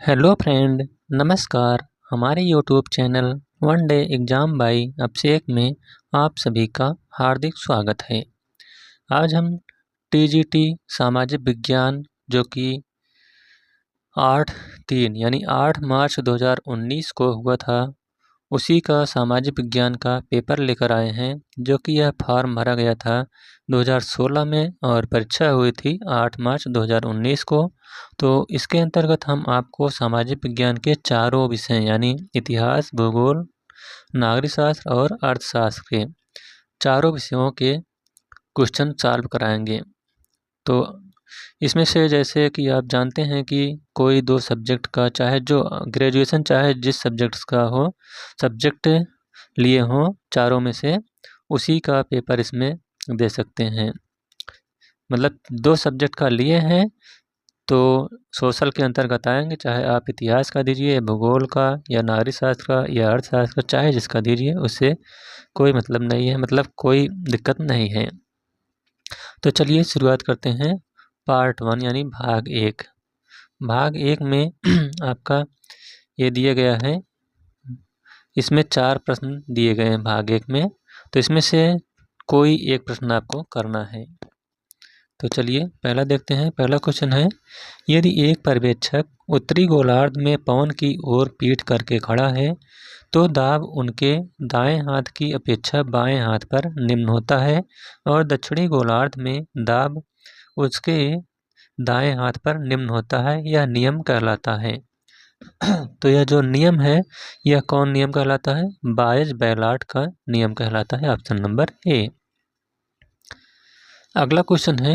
Hello friend, नमस्कार। हमारे YouTube channel one day exam by Abhishek में आप सभी का हार्दिक स्वागत है। आज हम टीजीटी सामाजिक विज्ञान जो कि 8/3 यानी 8 मार्च 2019 को हुआ था, उसी का सामाजिक विज्ञान का पेपर लेकर आए हैं। जो कि यह फॉर्म भरा गया था 2016 में और परीक्षा हुई थी 8 मार्च 2019 को। तो इसके अंतर्गत हम आपको सामाजिक विज्ञान के चारों विषय यानी इतिहास, भूगोल, नागरिक शास्त्र और अर्थशास्त्र के चारों विषयों के क्वेश्चन सॉल्व कराएंगे। तो इसमें से जैसे कि आप जानते हैं कि कोई दो सब्जेक्ट का, चाहे जो ग्रेजुएशन चाहे जिस सब्जेक्ट्स का हो, सब्जेक्ट लिए हों चारों में से, उसी का पेपर इसमें दे सकते हैं। मतलब दो सब्जेक्ट का लिए हैं तो सोशल के अंतर्गत आएंगे, चाहे आप इतिहास का दीजिए, भूगोल का या नागरिक शास्त्र का या अर्थशास्त्र का, चाहे जिसका दीजिए, उससे कोई मतलब नहीं है, मतलब कोई दिक्कत नहीं है। तो चलिए शुरुआत करते हैं पार्ट 1 यानी भाग 1। भाग 1 में आपका ये दिया गया है, इसमें 4 प्रश्न दिए गए हैं भाग 1 में। तो इसमें से कोई एक प्रश्न आपको करना है। तो चलिए पहला देखते हैं। पहला क्वेश्चन है, यदि एक पर्यवेक्षक उत्तरी गोलार्ध में पवन की ओर पीठ करके खड़ा है तो दाब उनके दाएं हाथ की अपेक्षा बाएं हाथ पर निम्न होता है और दक्षिणी गोलार्ध में दाब उसके दाएं हाथ पर निम्न होता है। यह नियम कहलाता है। तो यह जो नियम है, यह कौन नियम कहलाता है? बायज-बेलार्ड का नियम कहलाता है। ऑप्शन नंबर ए। अगला क्वेश्चन है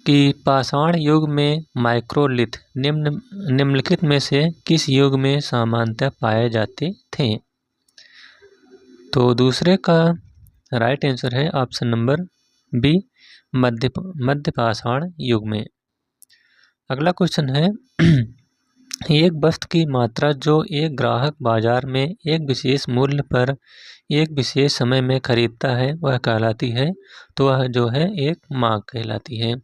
कि पाषाण युग में माइक्रोलिथ निम्नलिखित में से किस युग में सामान्यतः पाए जाते थे? तो दूसरे का राइट आंसर है ऑप्शन नंबर बी, मध्य पाषाण युग में। अगला क्वेश्चन है एक वस्तु की मात्रा जो एक ग्राहक बाजार में एक विशेष मूल्य पर एक विशेष समय में खरीदता है वह कहलाती है। तो वह जो है एक मांग कहलाती है।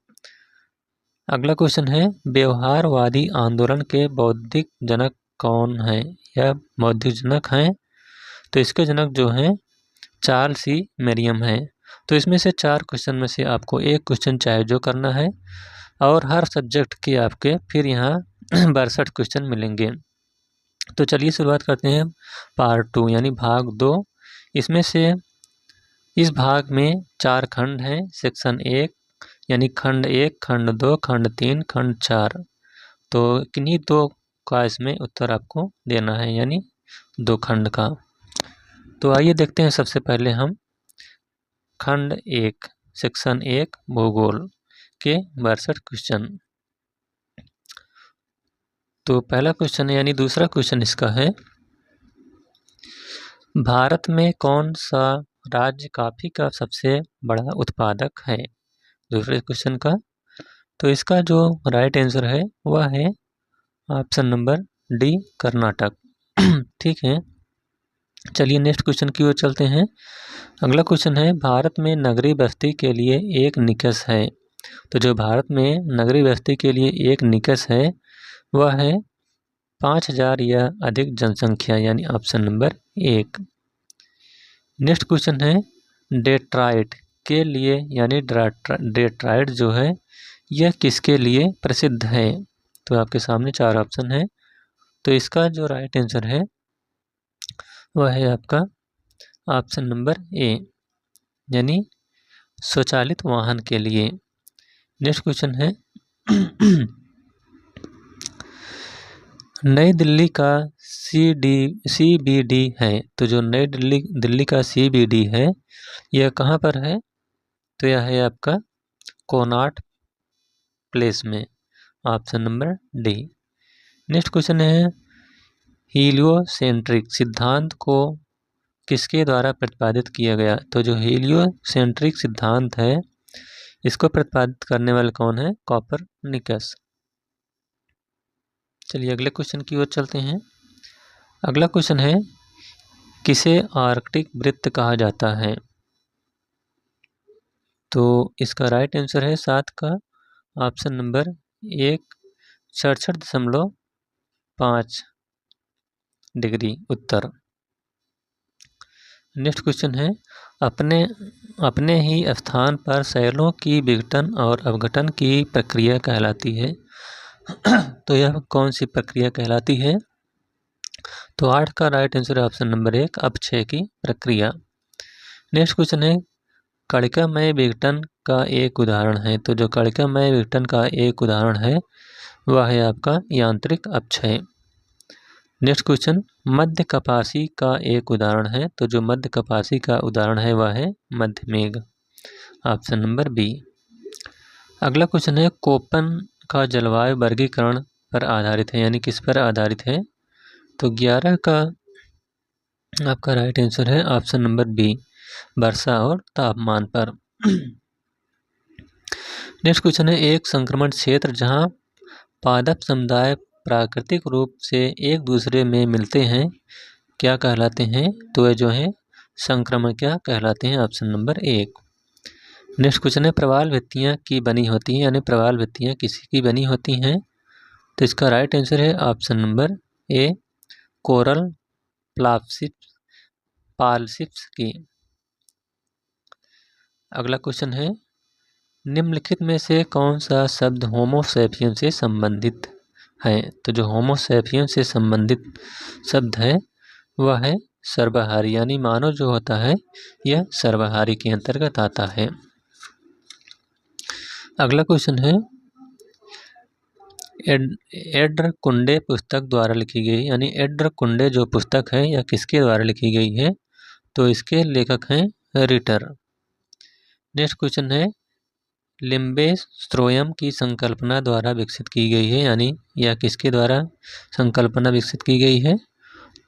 अगला क्वेश्चन है व्यवहारवादी आंदोलन के बौद्धिक जनक कौन है? यह बौद्धिक जनक हैं। तो इसके जनक जो हैं चार्ल्स सी मेरियम है। तो इसमें से 4 क्वेश्चन में से आपको एक क्वेश्चन चाहे जो करना है और हर सब्जेक्ट के आपके फिर यहाँ 62 क्वेश्चन मिलेंगे। तो चलिए शुरुआत करते हैं पार्ट 2 यानी भाग 2। इसमें से इस भाग में 4 खंड हैं। सेक्शन 1 यानी खंड 1, खंड 2, खंड 3, खंड 4। तो किन्हीं दो का इसमें उत्तर आपको देना है, यानी 2 खंड का। तो आइए देखते हैं सबसे पहले हम खंड 1 सेक्शन 1 भूगोल के 62 क्वेश्चन। तो पहला क्वेश्चन है यानी दूसरा क्वेश्चन इसका है, भारत में कौन सा राज्य कॉफी का सबसे बड़ा उत्पादक है? दूसरे क्वेश्चन का। तो इसका जो राइट आंसर है वह है ऑप्शन नंबर डी, कर्नाटक। ठीक है, चलिए नेक्स्ट क्वेश्चन की ओर चलते हैं। अगला क्वेश्चन है, भारत में नगरीय बस्ती के लिए एक निकष है। तो जो भारत में नगरीय बस्ती के लिए एक निकष है वह है 5000 या अधिक जनसंख्या, यानी ऑप्शन नंबर 1। नेक्स्ट क्वेश्चन है, डेट्राइट के लिए यानी डेट्राइट जो है यह किसके लिए प्रसिद्ध है? तो आपके सामने 4 ऑप्शन है। तो इसका जो राइट आंसर है वह है आपका ऑप्शन नंबर ए, यानी स्वचालित वाहन के लिए। नेक्स्ट क्वेश्चन है नई दिल्ली का CBD है। तो जो नई दिल्ली का CBD है यह कहाँ पर है? तो यह है आपका कोनॉट प्लेस में, option number D. Next question है, हीलियोसेंट्रिक सिद्धांत को किसके द्वारा प्रतिपादित किया गया? तो जो हीलियोसेंट्रिक सिद्धांत है इसको प्रतिपादित करने वाले कौन है? कोपरनिकस। चलिए अगले क्वेश्चन की ओर चलते हैं। अगला क्वेश्चन है, किसे आर्कटिक वृत्त कहा जाता है? तो इसका राइट आंसर है 7 का ऑप्शन नंबर 1, 67.5 5 डिग्री उत्तर। नेक्स्ट क्वेश्चन है, अपने ही स्थान पर सेलों की विघटन और अपघटन की प्रक्रिया कहलाती है। तो यह कौन सी प्रक्रिया कहलाती है? तो 8 का राइट आंसर है ऑप्शन नंबर 1, अपक्षय की प्रक्रिया। नेक्स्ट क्वेश्चन है, कणिकामय विघटन का एक उदाहरण है। तो जो कणिकामय विघटन का एक उदाहरण है वह है आपका यांत्रिक अपक्षय। नेक्स्ट क्वेश्चन, मध्य कपासी का एक उदाहरण है। तो जो मध्य कपासी का उदाहरण है वह है मध्यमेघ, ऑप्शन नंबर बी। अगला क्वेश्चन है, कोपन का जलवायु वर्गीकरण पर आधारित है, यानी किस पर आधारित है? तो 11 का आपका राइट आंसर है ऑप्शन नंबर बी, वर्षा और तापमान पर। नेक्स्ट क्वेश्चन है, एक संक्रमण क्षेत्र जहां पादप समुदाय प्राकृतिक रूप से एक दूसरे में मिलते हैं क्या कहलाते हैं? तो ये जो है संक्रमण क्या कहलाते हैं? Option number 1। नेक्स्ट क्वेश्चन है, प्रवाल भित्तियाँ की बनी होती हैं, यानी प्रवाल भित्तियाँ किसी की बनी होती हैं? तो इसका राइट आंसर है ऑप्शन नंबर ए, कोरल पालसिप्स की। अगला क्वेश्चन है, निम्नलिखित में से कौन सा शब्द होमो सैपियन से संबंधित है? तो जो होमो सैपियन से संबंधित शब्द है वह है सर्वहारी, यानी मानव जो होता है यह सर्वहारी के अंतर्गत आता है। अगला क्वेश्चन है, एड्रकुंडे पुस्तक द्वारा लिखी गई, यानी एड्रकुंडे जो पुस्तक है यह किसके द्वारा लिखी गई है? तो इसके लेखक हैं रिटर। नेक्स्ट क्वेश्चन है, लिम्बेस्ट्रोयम की संकल्पना द्वारा विकसित की गई है, यानी यह किसके द्वारा संकल्पना विकसित की गई है?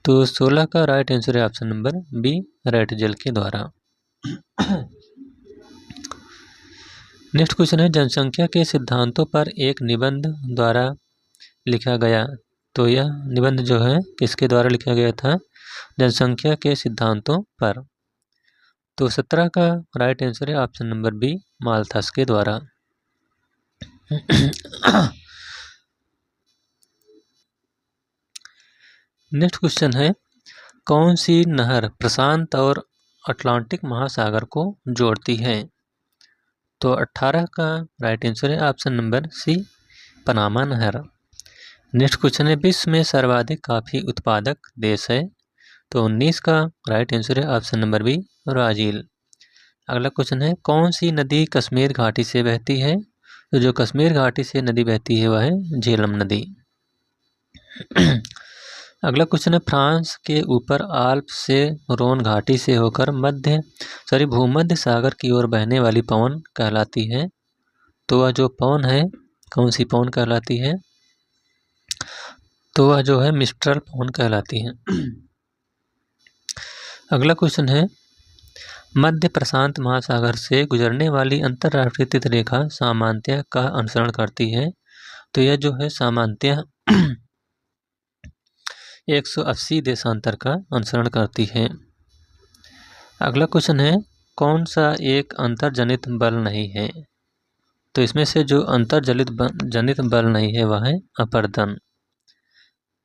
तो 16 का राइट आंसर है ऑप्शन नंबर बी, रैटजेल के द्वारा। नेक्स्ट क्वेश्चन है, जनसंख्या के सिद्धांतों पर एक निबंध द्वारा लिखा गया। तो यह निबंध जो है किसके द्वारा लिखा गया था? जनसंख्या के सिद्धांतों पर। तो 17 का राइट आंसर है ऑप्शन नंबर बी, माल्थस के द्वारा। नेक्स्ट क्वेश्चन है, कौन सी नहर प्रशांत और अटलांटिक महासागर को जोड़ती है? तो 18 का राइट आंसर है ऑप्शन नंबर सी, पनामा नहर। नेक्स्ट क्वेश्चन है, विश्व में सर्वाधिक कॉफी उत्पादक देश है। तो 19 का राइट आंसर है ऑप्शन नंबर बी, ब्राजील। अगला क्वेश्चन है, कौन सी नदी कश्मीर घाटी से बहती है? तो जो कश्मीर घाटी से नदी बहती है वह है झेलम नदी। अगला क्वेश्चन है, फ्रांस के ऊपर आल्प से रोन घाटी से होकर भूमध्य सागर की ओर बहने वाली पवन कहलाती है। तो वह जो पवन है कौन सी पवन कहलाती है? तो वह जो है मिस्ट्रल पवन कहलाती है। अगला क्वेश्चन है, मध्य प्रशांत महासागर से गुजरने वाली अंतर्राष्ट्रीय तिथरेखा सामान्यतः का अनुसरण करती है। तो यह जो है सामान्यतः 180 देशांतर का अनुसरण करती है। अगला क्वेश्चन है, कौन सा एक अंतर्जनित बल नहीं है? तो इसमें से जो अंतर्जनित बल नहीं है वह है अपरदन।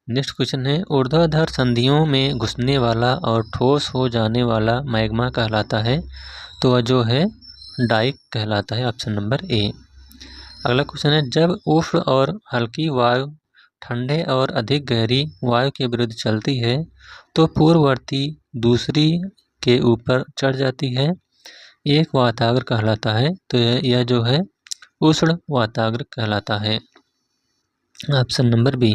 नेक्स्ट क्वेश्चन है, ऊर्ध्वाधर संधियों में घुसने वाला और ठोस हो जाने वाला मैग्मा कहलाता है। तो वह जो है डाइक कहलाता है, ऑप्शन नंबर ए। अगला क्वेश्चन है, जब उष्ण और हल्की वायु ठंडे और अधिक गहरी वायु के विरुद्ध चलती है तो पूर्ववर्ती दूसरी के ऊपर चढ़ जाती है, एक वाताग्र कहलाता है। तो यह जो है उष्ण वाताग्र कहलाता है, ऑप्शन नंबर बी।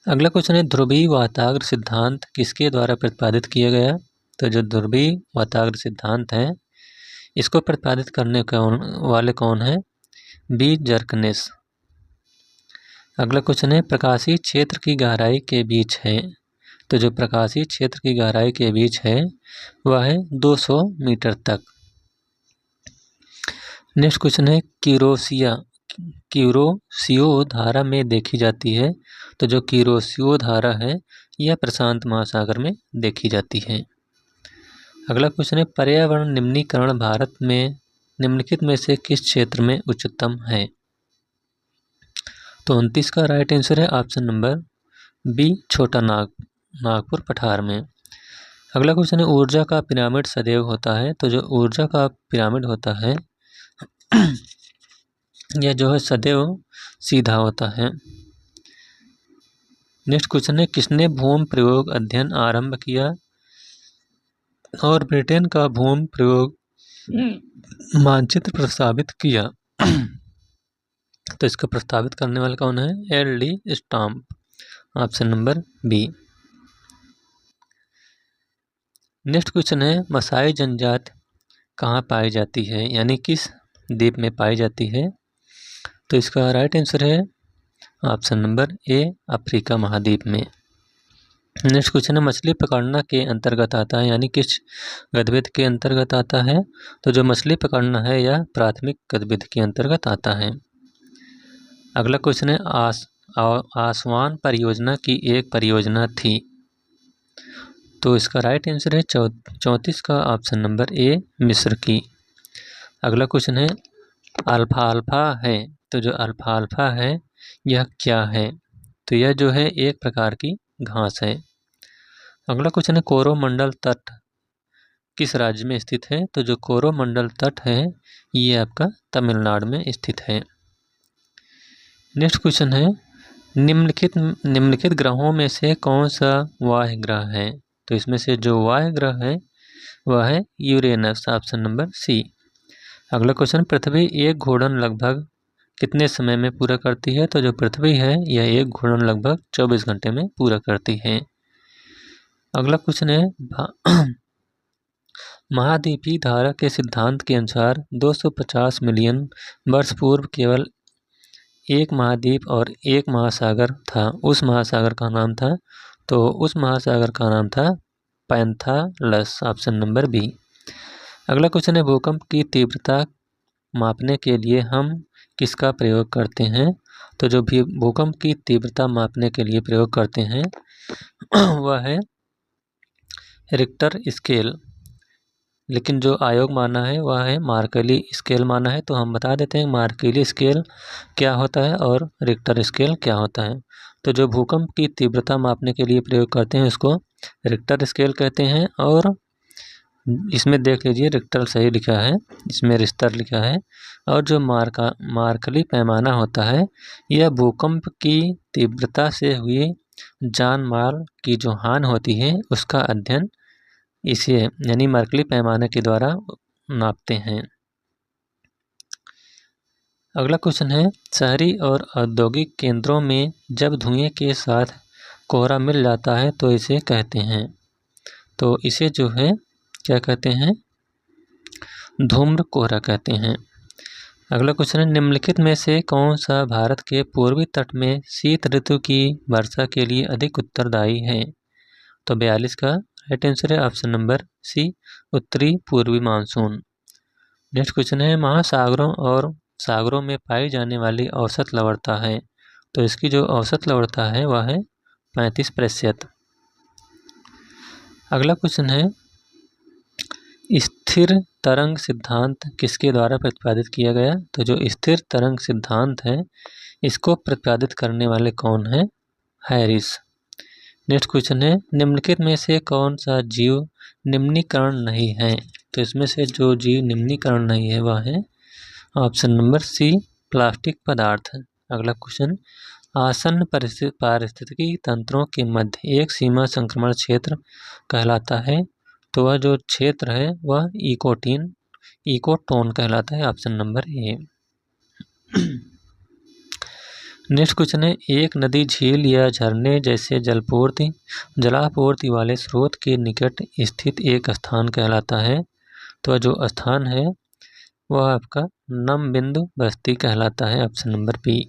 अगला क्वेश्चन है, ध्रुवीय वाताग्र सिद्धांत किसके द्वारा प्रतिपादित किया गया? तो जो ध्रुवीय वाताग्र सिद्धांत है इसको प्रतिपादित करने वाले कौन है? बी जर्कनेस। अगला क्वेश्चन है, प्रकाशीय क्षेत्र की गहराई के बीच है। तो जो प्रकाशीय क्षेत्र की गहराई के बीच है वह है 200 मीटर तक। नेक्स्ट क्वेश्चन है, क्यूरोसियो धारा में देखी जाती है। तो जो क्यूरोसियो धारा है यह प्रशांत महासागर में देखी जाती है। अगला क्वेश्चन है, पर्यावरण निम्नीकरण भारत में निम्नलिखित में से किस क्षेत्र में उच्चतम है? तो 29 का राइट आंसर है ऑप्शन नंबर बी, छोटा नागपुर पठार में। अगला क्वेश्चन है ऊर्जा का पिरामिड सदैव होता है। तो जो ऊर्जा का पिरामिड होता है यह जो है सदैव सीधा होता है। नेक्स्ट क्वेश्चन है किसने भूमि प्रयोग अध्ययन आरंभ किया और ब्रिटेन का भूमि प्रयोग मानचित्र प्रस्तावित किया। तो इसको प्रस्तावित करने वाला कौन है? LD stamp, option number B. Next question है मसाई जनजाति कहाँ पाई जाती है, यानी किस द्वीप में पाई जाती है। तो इसका राइट आंसर है ऑप्शन नंबर ए, अफ्रीका महाद्वीप में। नेक्स्ट क्वेश्चन है मछली पकड़ना के अंतर्गत आता है, यानी किस गतिविधि के अंतर्गत आता है। तो जो मछली पकड़ना है यह प्राथमिक गतिविधि के अंतर्गत आता है। अगला क्वेश्चन है आसवान परियोजना की एक परियोजना थी। तो इसका राइट आंसर है 34 का ऑप्शन नंबर ए, मिस्र की। अगला क्वेश्चन है अल्फाल्फा है। तो जो अल्फाल्फा है यह क्या है। तो यह जो है एक प्रकार की घास है। अगला क्वेश्चन है कोरोमंडल तट किस राज्य में स्थित है। तो जो कोरोमंडल तट है ये आपका तमिलनाडु में स्थित है। नेक्स्ट क्वेश्चन है निम्नलिखित ग्रहों में से कौन सा वाह्य ग्रह है। तो इसमें से जो वाह्य ग्रह है वह है यूरेनस, ऑप्शन नंबर सी। अगला क्वेश्चन पृथ्वी एक घूर्णन लगभग कितने समय में पूरा करती है। तो जो पृथ्वी है यह एक घूर्णन लगभग 24 घंटे में पूरा करती है। अगला क्वेश्चन है महाद्वीपीय धारा के सिद्धांत के अनुसार 250 मिलियन वर्ष पूर्व केवल एक महाद्वीप और एक महासागर था, उस महासागर का नाम था। तो उस महासागर का नाम था पैंथालस, ऑप्शन नंबर बी। अगला क्वेश्चन है भूकंप की तीव्रता मापने के लिए हम किसका प्रयोग करते हैं। तो जो भी भूकंप की तीव्रता मापने के लिए प्रयोग करते हैं वह है रिक्टर स्केल, लेकिन जो आयोग माना है वह है मार्कली स्केल माना है। तो हम बता देते हैं मार्कली स्केल क्या होता है और रिक्टर स्केल क्या होता है। तो जो भूकंप की तीव्रता मापने के लिए प्रयोग करते हैं उसको रिक्टर स्केल कहते हैं। और इसमें देख लीजिए रिक्टर सही लिखा है, इसमें रिश्तर लिखा है। और जो मार्कली पैमाना होता है यह भूकंप की तीव्रता से हुई जान माल की जो हानि होती है उसका अध्ययन इसे यानी मार्कली पैमाने के द्वारा नापते हैं। अगला क्वेश्चन है शहरी और औद्योगिक केंद्रों में जब धुएं के साथ कोहरा मिल जाता है तो इसे कहते हैं। तो इसे जो है क्या कहते हैं? धूम्र कोहरा कहते हैं। अगला क्वेश्चन है निम्नलिखित में से कौन सा भारत के पूर्वी तट में शीत ऋतु की वर्षा के लिए अधिक उत्तरदायी है। तो 42 का राइट आंसर है ऑप्शन नंबर सी, उत्तरी पूर्वी मानसून। नेक्स्ट क्वेश्चन है महासागरों और सागरों में पाई जाने वाली औसत लवणता है। तो इसकी जो औसत लवणता है वह है 35%। अगला क्वेश्चन है स्थिर तरंग सिद्धांत किसके द्वारा प्रतिपादित किया गया। तो जो स्थिर तरंग सिद्धांत है इसको प्रतिपादित करने वाले कौन है? हैरिस। नेक्स्ट क्वेश्चन है निम्नलिखित में से कौन सा जीव निम्नीकरण नहीं है। तो इसमें से जो जीव निम्नीकरण नहीं है वह है ऑप्शन नंबर सी, प्लास्टिक पदार्थ। अगला क्वेश्चन आसन्न पारिस्थितिकी तंत्रों के मध्य एक सीमा संक्रमण क्षेत्र कहलाता है। तो वह जो क्षेत्र है वह इकोटोन कहलाता है, ऑप्शन नंबर ए। नेक्स्ट क्वेश्चन है एक नदी, झील या झरने जैसे जलापूर्ति वाले स्रोत के निकट स्थित एक स्थान कहलाता है। तो जो स्थान है वह आपका नम बिंदु बस्ती कहलाता है, option number B.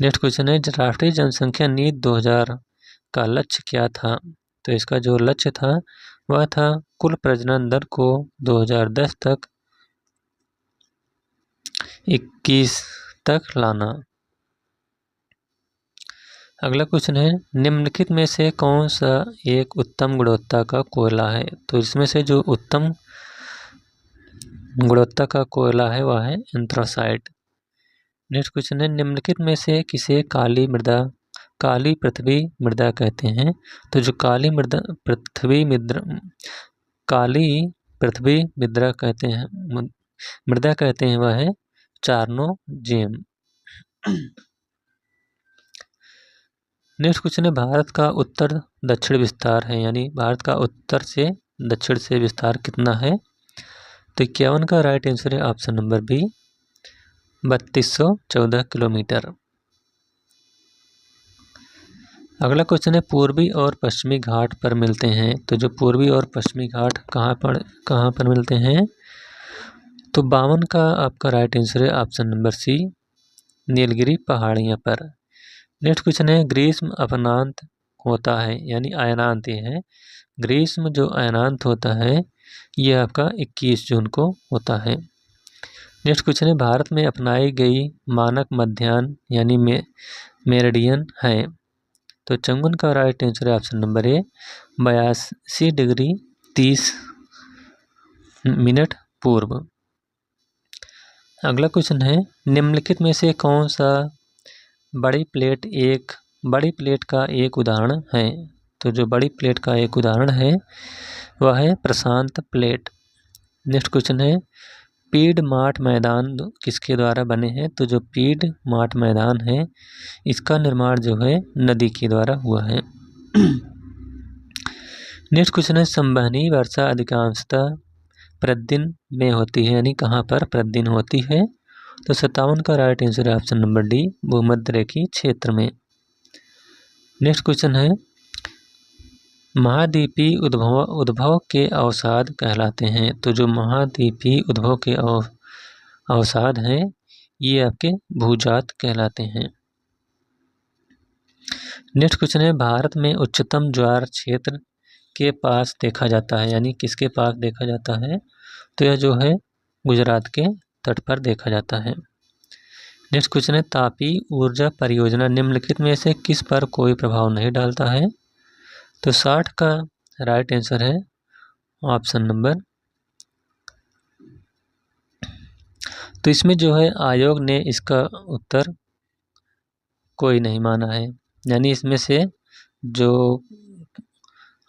Next question है राष्ट्रीय जनसंख्या नीति 2000 का लक्ष्य क्या था। तो इसका जो लक्ष्य था वह था कुल प्रजनन दर को 2010 तक 21 तक लाना। अगला क्वेश्चन है निम्नलिखित में से कौन सा एक उत्तम गुणवत्ता का कोयला है। तो इसमें से जो उत्तम गुणवत्ता का कोयला है वह है एंथ्रासाइट। नेक्स्ट क्वेश्चन है, निम्नलिखित में से किसे काली पृथ्वी मृदा कहते हैं? तो जो काली पृथ्वी मृदा कहते हैं वह है चारनोजेम। नेक्स्ट क्वेश्चन है, भारत का उत्तर दक्षिण विस्तार है, यानी भारत का उत्तर से दक्षिण से विस्तार कितना है? तो 51 का राइट आंसर है ऑप्शन नंबर बी, 3214 किलोमीटर। अगला क्वेश्चन है, पूर्वी और पश्चिमी घाट पर मिलते हैं। तो जो पूर्वी और पश्चिमी घाट कहाँ पर मिलते हैं? तो 52 का आपका राइट आंसर है ऑप्शन नंबर सी, नीलगिरी पहाड़ियाँ पर। नेक्स्ट क्वेश्चन है, ग्रीष्म अपनांत होता है, यानी अयनांत ये है। ग्रीष्म जो अयनांत होता है ये आपका 21 जून को होता है। नेक्स्ट क्वेश्चन है, भारत में अपनाई गई मानक मध्याह्न यानी मेरिडियन है। तो 54 का राइट आंसर है ऑप्शन नंबर ए, 82 डिग्री 30 मिनट पूर्व। अगला क्वेश्चन है, निम्नलिखित में से कौन सा बड़ी प्लेट का एक उदाहरण है? तो जो बड़ी प्लेट का एक उदाहरण है वह है प्रशांत प्लेट। नेक्स्ट क्वेश्चन है, पीडमार्ट मैदान किसके द्वारा बने हैं? तो जो पीडमार्ट मैदान है इसका निर्माण जो है नदी के द्वारा हुआ है। नेक्स्ट क्वेश्चन है, संवहनी वर्षा अधिकांशतः प्रतिदिन में होती है, यानी कहाँ पर प्रतिदिन होती है? तो 57 का राइट आंसर है ऑप्शन नंबर डी, भूमध्य रेखीय क्षेत्र में। नेक्स्ट क्वेश्चन है, महाद्वीपीय उद्भव के अवसाद कहलाते हैं। तो जो महाद्वीपीय उद्भव के अवसाद हैं ये आपके भूजात कहलाते हैं। नेक्स्ट क्वेश्चन है, भारत में उच्चतम ज्वार क्षेत्र के पास देखा जाता है, यानी किसके पास देखा जाता है? तो यह जो है गुजरात के तट पर देखा जाता है। नेक्स्ट क्वेश्चन है, तापीय ऊर्जा परियोजना निम्नलिखित में से किस पर कोई प्रभाव नहीं डालता है? तो 60 का राइट आंसर है ऑप्शन नंबर, तो इसमें जो है आयोग ने इसका उत्तर कोई नहीं माना है, यानी इसमें से जो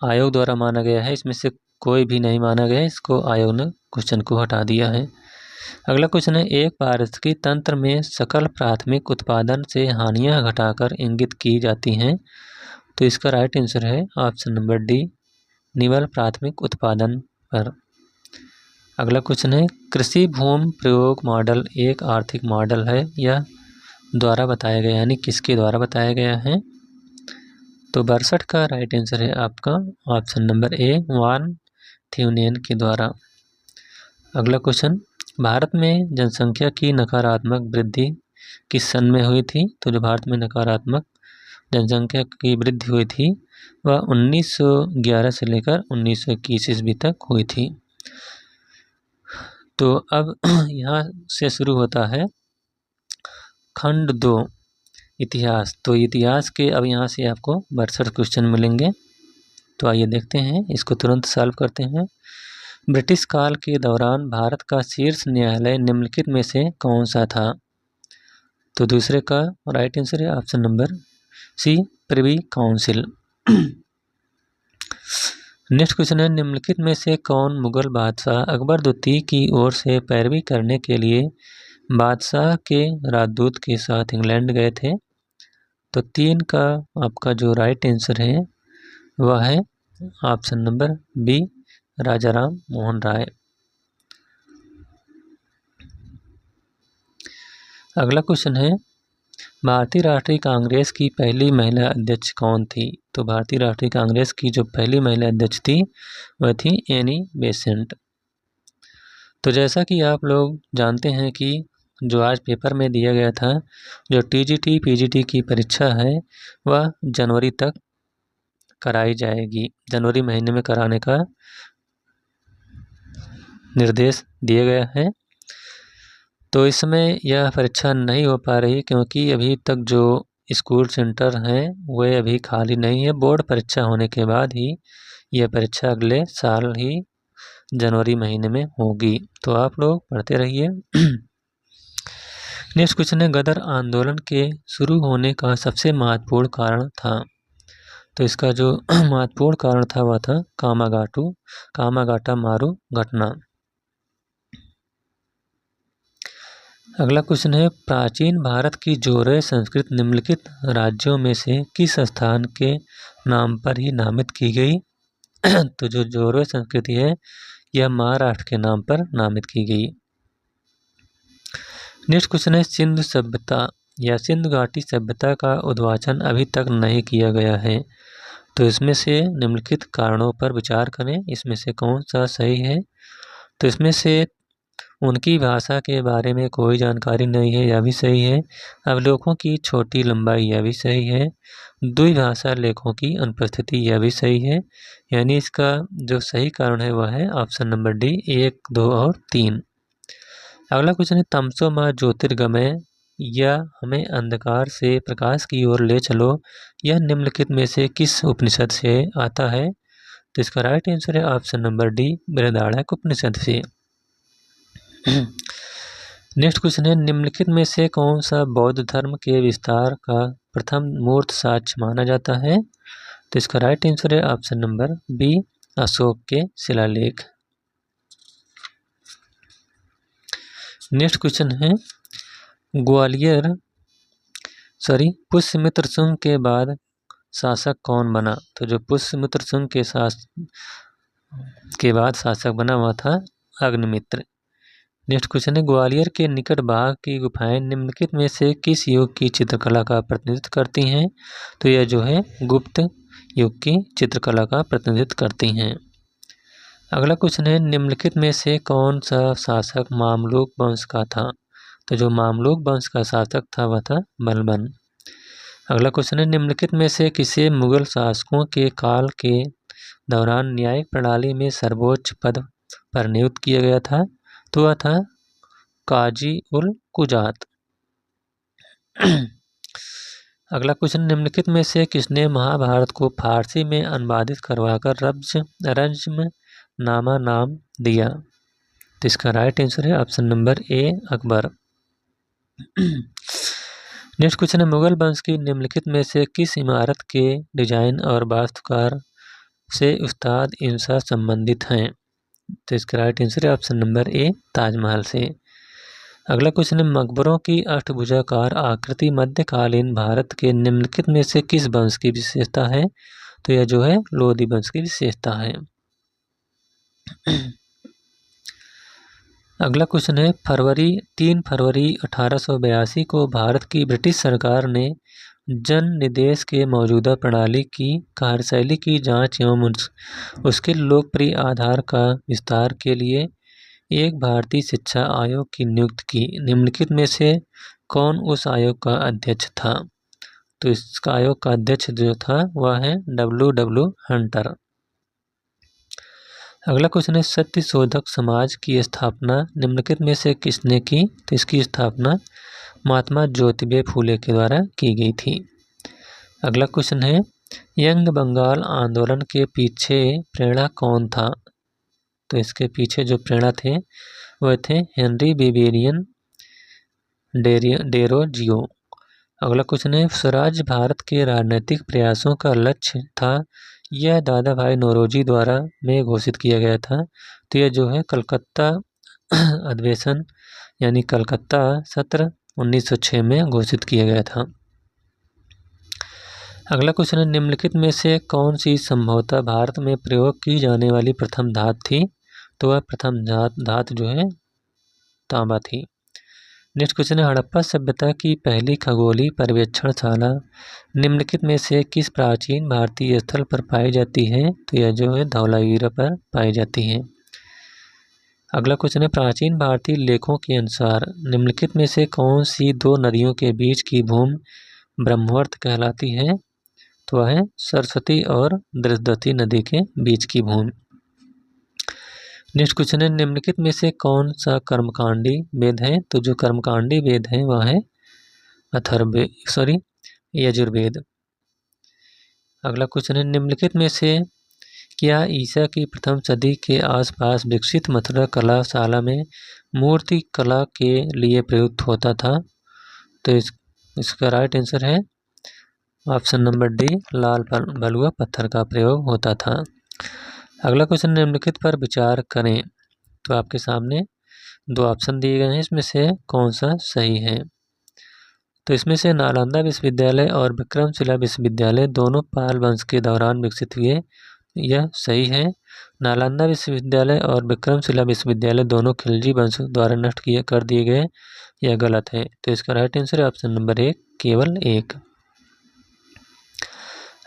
आयोग द्वारा माना गया है इसमें से कोई भी नहीं माना गया है, इसको आयोग ने क्वेश्चन को हटा दिया है। अगला क्वेश्चन है, एक पारिस्थितिकी तंत्र में सकल प्राथमिक उत्पादन से हानियां घटाकर इंगित की जाती हैं। तो इसका राइट आंसर है ऑप्शन नंबर डी, निवल प्राथमिक उत्पादन पर। अगला क्वेश्चन है, कृषि भूमि प्रयोग मॉडल एक आर्थिक मॉडल है या द्वारा बताया गया, यानी किसके द्वारा बताया गया है? तो 62 का राइट आंसर है आपका ऑप्शन नंबर ए, वान थ्यूनेन के द्वारा। अगला क्वेश्चन, भारत में जनसंख्या की नकारात्मक वृद्धि किस सन में हुई थी? तो जो भारत में नकारात्मक जनसंख्या की वृद्धि हुई थी वह 1911 से लेकर 1921 ईस्वी तक हुई थी। तो अब यहाँ से शुरू होता है खंड 2 इतिहास। तो इतिहास के अब यहाँ से आपको 62 क्वेश्चन मिलेंगे। तो आइए देखते हैं, इसको तुरंत सॉल्व करते हैं। ब्रिटिश काल के दौरान भारत का शीर्ष न्यायालय निम्नलिखित में से कौन सा था? तो दूसरे का राइट आंसर है option number C, privy council. Next question है, निम्नलिखित में से कौन मुगल बादशाह अकबर द्वितीय की ओर से पैरवी करने के लिए बादशाह के राजदूत के साथ इंग्लैंड गए थे? तो 3 का आपका जो राइट आंसर है वह है ऑप्शन नंबर बी, राजा राम मोहन राय। अगला क्वेश्चन है, भारतीय राष्ट्रीय कांग्रेस की पहली महिला अध्यक्ष कौन थी? तो भारतीय राष्ट्रीय कांग्रेस की जो पहली महिला अध्यक्ष थी वह थी एनी बेसेंट। तो जैसा कि आप लोग जानते हैं कि जो आज पेपर में दिया गया था, जो टीजीटी पीजीटी की परीक्षा है वह जनवरी तक कराई जाएगी, जनवरी महीने में कराने का निर्देश दिया गया है। तो इस समय यह परीक्षा नहीं हो पा रही क्योंकि अभी तक जो स्कूल सेंटर हैं वे अभी खाली नहीं है। बोर्ड परीक्षा होने के बाद ही यह परीक्षा अगले साल ही जनवरी महीने में होगी। तो आप लोग पढ़ते रहिए। नेक्स्ट क्वेश्चन है, गदर आंदोलन के शुरू होने का सबसे महत्वपूर्ण कारण था। तो इसका जो महत्वपूर्ण कारण था वह था कामागाटा मारू घटना। अगला क्वेश्चन है, प्राचीन भारत की जोरे संस्कृत निम्नलिखित राज्यों में से किस स्थान के नाम पर ही नामित की गई? तो जो जोरे संस्कृति है यह महाराष्ट्र के नाम पर नामित की गई। नेक्स्ट क्वेश्चन है, सिंधु सभ्यता या सिंधु घाटी सभ्यता का उद्घाटन अभी तक नहीं किया गया है। तो इसमें से निम्नलिखित कारणों पर विचार करें, इसमें से कौन सा सही है? तो इसमें से उनकी भाषा के बारे में कोई जानकारी नहीं है, यह भी सही है। अवलोकों की छोटी लंबाई, यह भी सही है। द्विभाषा लेखों की अनुपस्थिति, यह भी सही है। यानी इसका जो सही कारण है वह है ऑप्शन नंबर डी, 1, 2 और 3। अगला क्वेश्चन है, तमसो मा ज्योतिर्गमय या हमें अंधकार से प्रकाश की ओर ले चलो, यह निम्नलिखित में से किस उपनिषद से आता है? तो इसका राइट आंसर है option number D, Brihadaranyaka Upanishad से। नेक्स्ट क्वेश्चन है, निम्नलिखित में से कौन सा बौद्ध धर्म के विस्तार का प्रथम मूर्त साक्ष्य माना जाता है? तो इसका राइट आंसर है ऑप्शन नंबर बी, अशोक के शिलालेख। नेक्स्ट क्वेश्चन है, पुष्यमित्र शुंग के बाद शासक कौन बना? तो जो पुष्यमित्र शुंग के बाद शासक बना वह था अग्निमित्र। नेक्स्ट क्वेश्चन है, ग्वालियर के निकट बाघ की गुफाएं निम्नलिखित में से किस युग की चित्रकला का प्रतिनिधित्व करती हैं? तो यह जो है गुप्त युग की चित्रकला का प्रतिनिधित्व करती हैं। अगला क्वेश्चन है, निम्नलिखित में से कौन सा शासक मामलुक वंश का था? तो जो मामलुक वंश का शासक था वह था बलबन। अगला क्वेश्चन है, निम्नलिखित में से किसे मुगल शासकों के काल के दौरान न्यायिक प्रणाली में सर्वोच्च पद पर नियुक्त किया गया था? तो वह था काजी उल कुजात। अगला क्वेश्चन, निम्नलिखित में से किसने महाभारत को फारसी में अनुवादित करवाकर रज्मनामा नाम दिया? तो इसका राइट आंसर है ऑप्शन नंबर ए, अकबर। नेक्स्ट क्वेश्चन है, मुगल वंश की निम्नलिखित में से किस इमारत के डिजाइन और वास्तुकार से उस्ताद इंसा संबंधित हैं? तो इसका राइट आंसर है ऑप्शन नंबर ए, ताजमहल से। अगला क्वेश्चन है, मकबरों की अष्टभुजाकार आकृति मध्यकालीन भारत के निम्नलिखित में से किस वंश की विशेषता है? तो यह जो है लोधी वंश की विशेषता है। अगला क्वेश्चन है, 3 फरवरी 1882 को भारत की ब्रिटिश सरकार ने जन निदेश के मौजूदा प्रणाली की कार्यशैली की जांच एवं उसके लोकप्रिय आधार का विस्तार के लिए एक भारतीय शिक्षा आयोग की नियुक्ति की। निम्नलिखित में से कौन उस आयोग का अध्यक्ष था? तो इस आयोग का अध्यक्ष जो था वह है W हंटर। अगला क्वेश्चन है, सत्य शोधक समाज की स्थापना निम्नलिखित में से किसने की? तो इसकी स्थापना महात्मा ज्योतिबा फूले के द्वारा की गई थी। अगला क्वेश्चन है, यंग बंगाल आंदोलन के पीछे प्रेरणा कौन था? तो इसके पीछे जो प्रेरणा थे वह थे हेनरी बिबेरियन डेरोजियो। अगला क्वेश्चन है, स्वराज भारत के राजनीतिक प्रयासों का लक्ष्य था, यह दादा भाई नौरोजी द्वारा में घोषित किया गया था। तो यह जो है कलकत्ता अधिवेशन यानी कलकत्ता सत्र 1906 में घोषित किया गया था। अगला क्वेश्चन है, निम्नलिखित में से कौन सी संभवतः भारत में प्रयोग की जाने वाली प्रथम धातु थी? तो वह प्रथम धातु जो है तांबा थी। नेक्स्ट क्वेश्चन है, हड़प्पा सभ्यता की पहली खगोलीय पर्यवेक्षणशाला निम्नलिखित में से किस प्राचीन भारतीय स्थल पर पाई जाती है? तो यह जो है धौलावीरा पर पाई जाती है। अगला क्वेश्चन है, प्राचीन भारतीय लेखों के अनुसार निम्नलिखित में से कौन सी 2 नदियों के बीच की भूमि ब्रह्मवर्त कहलाती है? तो वह है सरस्वती और दृष्टि नदी के बीच की भूमि। नेक्स्ट क्वेश्चन है, निम्नलिखित में से कौन सा कर्मकांडी वेद है? तो जो कर्मकांडी वेद है वह है यजुर्वेद। अगला क्वेश्चन है, निम्नलिखित में से क्या ईसा की प्रथम सदी के आसपास विकसित मथुरा कला शाला में मूर्ति कला के लिए प्रयुक्त होता था? तो इसका राइट आंसर है ऑप्शन नंबर डी, लाल बलुआ पत्थर का प्रयोग होता था। अगला क्वेश्चन, निम्नलिखित पर विचार करें। तो आपके सामने दो ऑप्शन दिए गए हैं, इसमें से कौन सा सही है। तो इसमें से नालंदा विश्वविद्यालय और विक्रमशिला विश्वविद्यालय दोनों पाल वंश के दौरान विकसित हुए, यह सही है। नालंदा विश्वविद्यालय और विक्रमशिला विश्वविद्यालय दोनों खिलजी वंश द्वारा नष्ट कर दिए गए, यह गलत है। तो इसका राइट आंसर है ऑप्शन नंबर 1, केवल 1।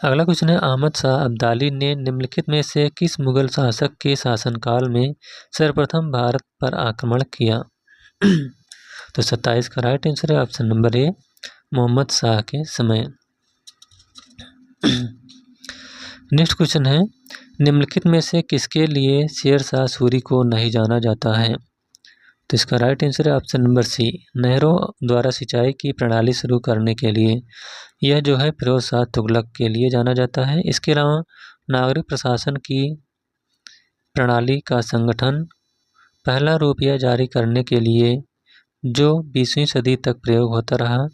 अगला क्वेश्चन है, अहमद शाह अब्दाली ने निम्नलिखित में से किस मुगल शासक के शासनकाल में सर्वप्रथम भारत पर आक्रमण किया। तो 27 का राइट आंसर है option number A, Mohammad Shah के समय। नेक्स्ट क्वेश्चन है, निम्नलिखित में से किसके लिए शेर शाह सूरी को नहीं जाना जाता है। तो इसका राइट आंसर है ऑप्शन नंबर सी, नहरों द्वारा सिंचाई की प्रणाली शुरू करने के लिए। यह जो है फिरोज शाह तुगलक के लिए जाना जाता है। इसके अलावा नागरिक प्रशासन की प्रणाली का संगठन, पहला रुपया जारी करने के लिए जो 20वीं सदी तक प्रयोग होता रहा,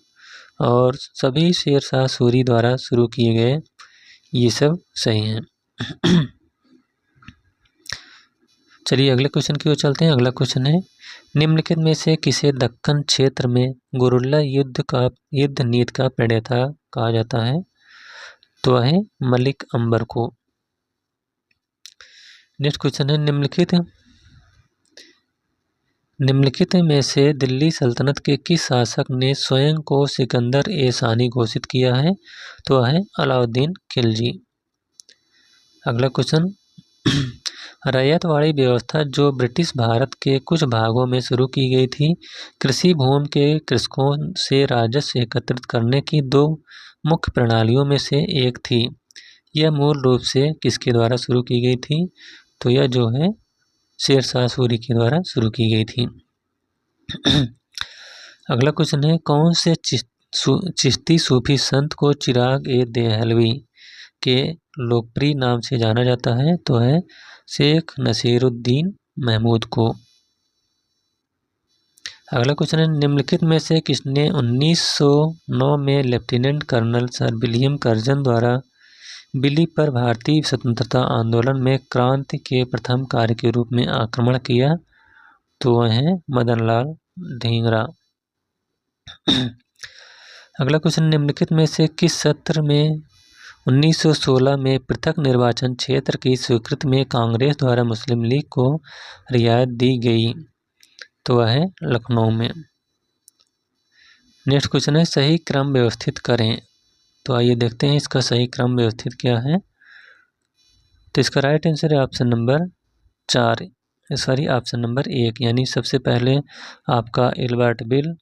और सभी शेर शाह सूरी द्वारा शुरू किए गए, ये सब सही हैं। चलिए अगले क्वेश्चन की ओर चलते हैं। अगला क्वेश्चन है, निम्नलिखित में से किसे दक्कन क्षेत्र में गुरिल्ला युद्ध नीति का प्रणेता कहा जाता है। तो है मलिक अंबर को। नेक्स्ट क्वेश्चन है, निम्नलिखित में से दिल्ली सल्तनत के किस शासक ने स्वयं को सिकंदर ए सानी घोषित किया है। तो है अलाउद्दीन खिलजी। अगला क्वेश्चन, रैयतवाड़ी व्यवस्था जो ब्रिटिश भारत के कुछ भागों में शुरू की गई थी, कृषि भूमि के कृषकों से राजस्व एकत्रित करने की दो मुख्य प्रणालियों में से एक थी। यह मूल रूप से किसके द्वारा शुरू की गई थी। तो यह जो है शेर शाह सूरी के द्वारा शुरू की गई थी। अगला क्वेश्चन है, कौन से चिश्ती सूफी संत को चिराग ए देहलवी के लोकप्रिय नाम से जाना जाता है। तो है शेख नसीरुद्दीन महमूद को। अगला क्वेश्चन है, निम्नलिखित में से किसने 1909 में lieutenant colonel sir William Curzon द्वारा दिल्ली पर भारतीय स्वतंत्रता आंदोलन में क्रांति के प्रथम कार्य के रूप में आक्रमण किया। तो वह है मदनलाल ढींगरा। अगला क्वेश्चन, निम्नलिखित में से किस सत्र में 1916 में पृथक निर्वाचन क्षेत्र की स्वीकृति में कांग्रेस द्वारा मुस्लिम लीग को रियायत दी गई। तो वह है लखनऊ में। नेक्स्ट क्वेश्चन है, सही क्रम व्यवस्थित करें। तो आइए देखते हैं इसका सही क्रम व्यवस्थित क्या है। तो इसका राइट आंसर है option number 4, sorry option number 1, यानी सबसे पहले आपका एल्बर्ट बिल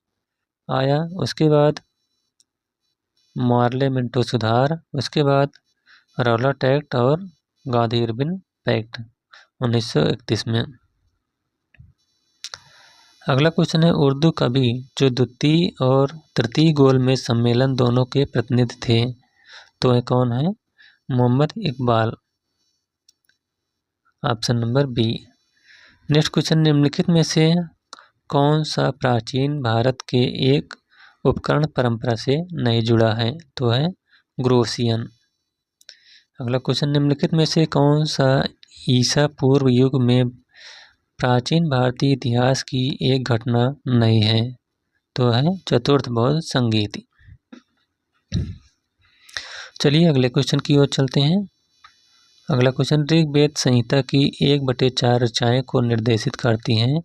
आया, उसके बाद मार्ले मिंटो सुधार, उसके बाद रौलट एक्ट और गांधी इरविन पैक्ट 1931 में। अगला क्वेश्चन है, उर्दू कवि जो द्वितीय और तृतीय गोल में सम्मेलन दोनों के प्रतिनिधि थे। तो वह कौन है। Mohammad Iqbal, option number B. Next question, निम्नलिखित में से कौन सा प्राचीन भारत के एक उपकरण परंपरा से नहीं जुड़ा है। तो है ग्रोसियन। अगला क्वेश्चन, निम्नलिखित में से कौन सा ईसा पूर्व युग में प्राचीन भारतीय इतिहास की एक घटना नहीं है। तो है चतुर्थ बौद्ध संगीत। चलिए अगले क्वेश्चन की ओर चलते हैं। अगला क्वेश्चन, ऋग्वेद संहिता की 1/4 रचनाएं को निर्देशित करती हैं।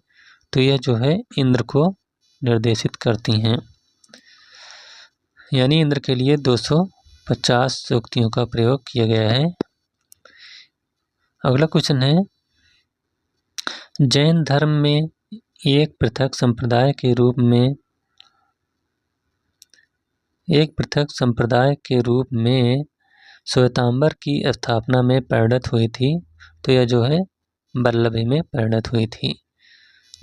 तो यह जो है इंद्र को निर्देशित करती हैं, यानी इंद्र के लिए 250 सूक्तियों का प्रयोग किया गया है। अगला क्वेश्चन है, जैन धर्म में एक पृथक संप्रदाय के रूप में श्वेतांबर की स्थापना में परिणत हुई थी। तो यह जो है वल्लभी में परिणत हुई थी।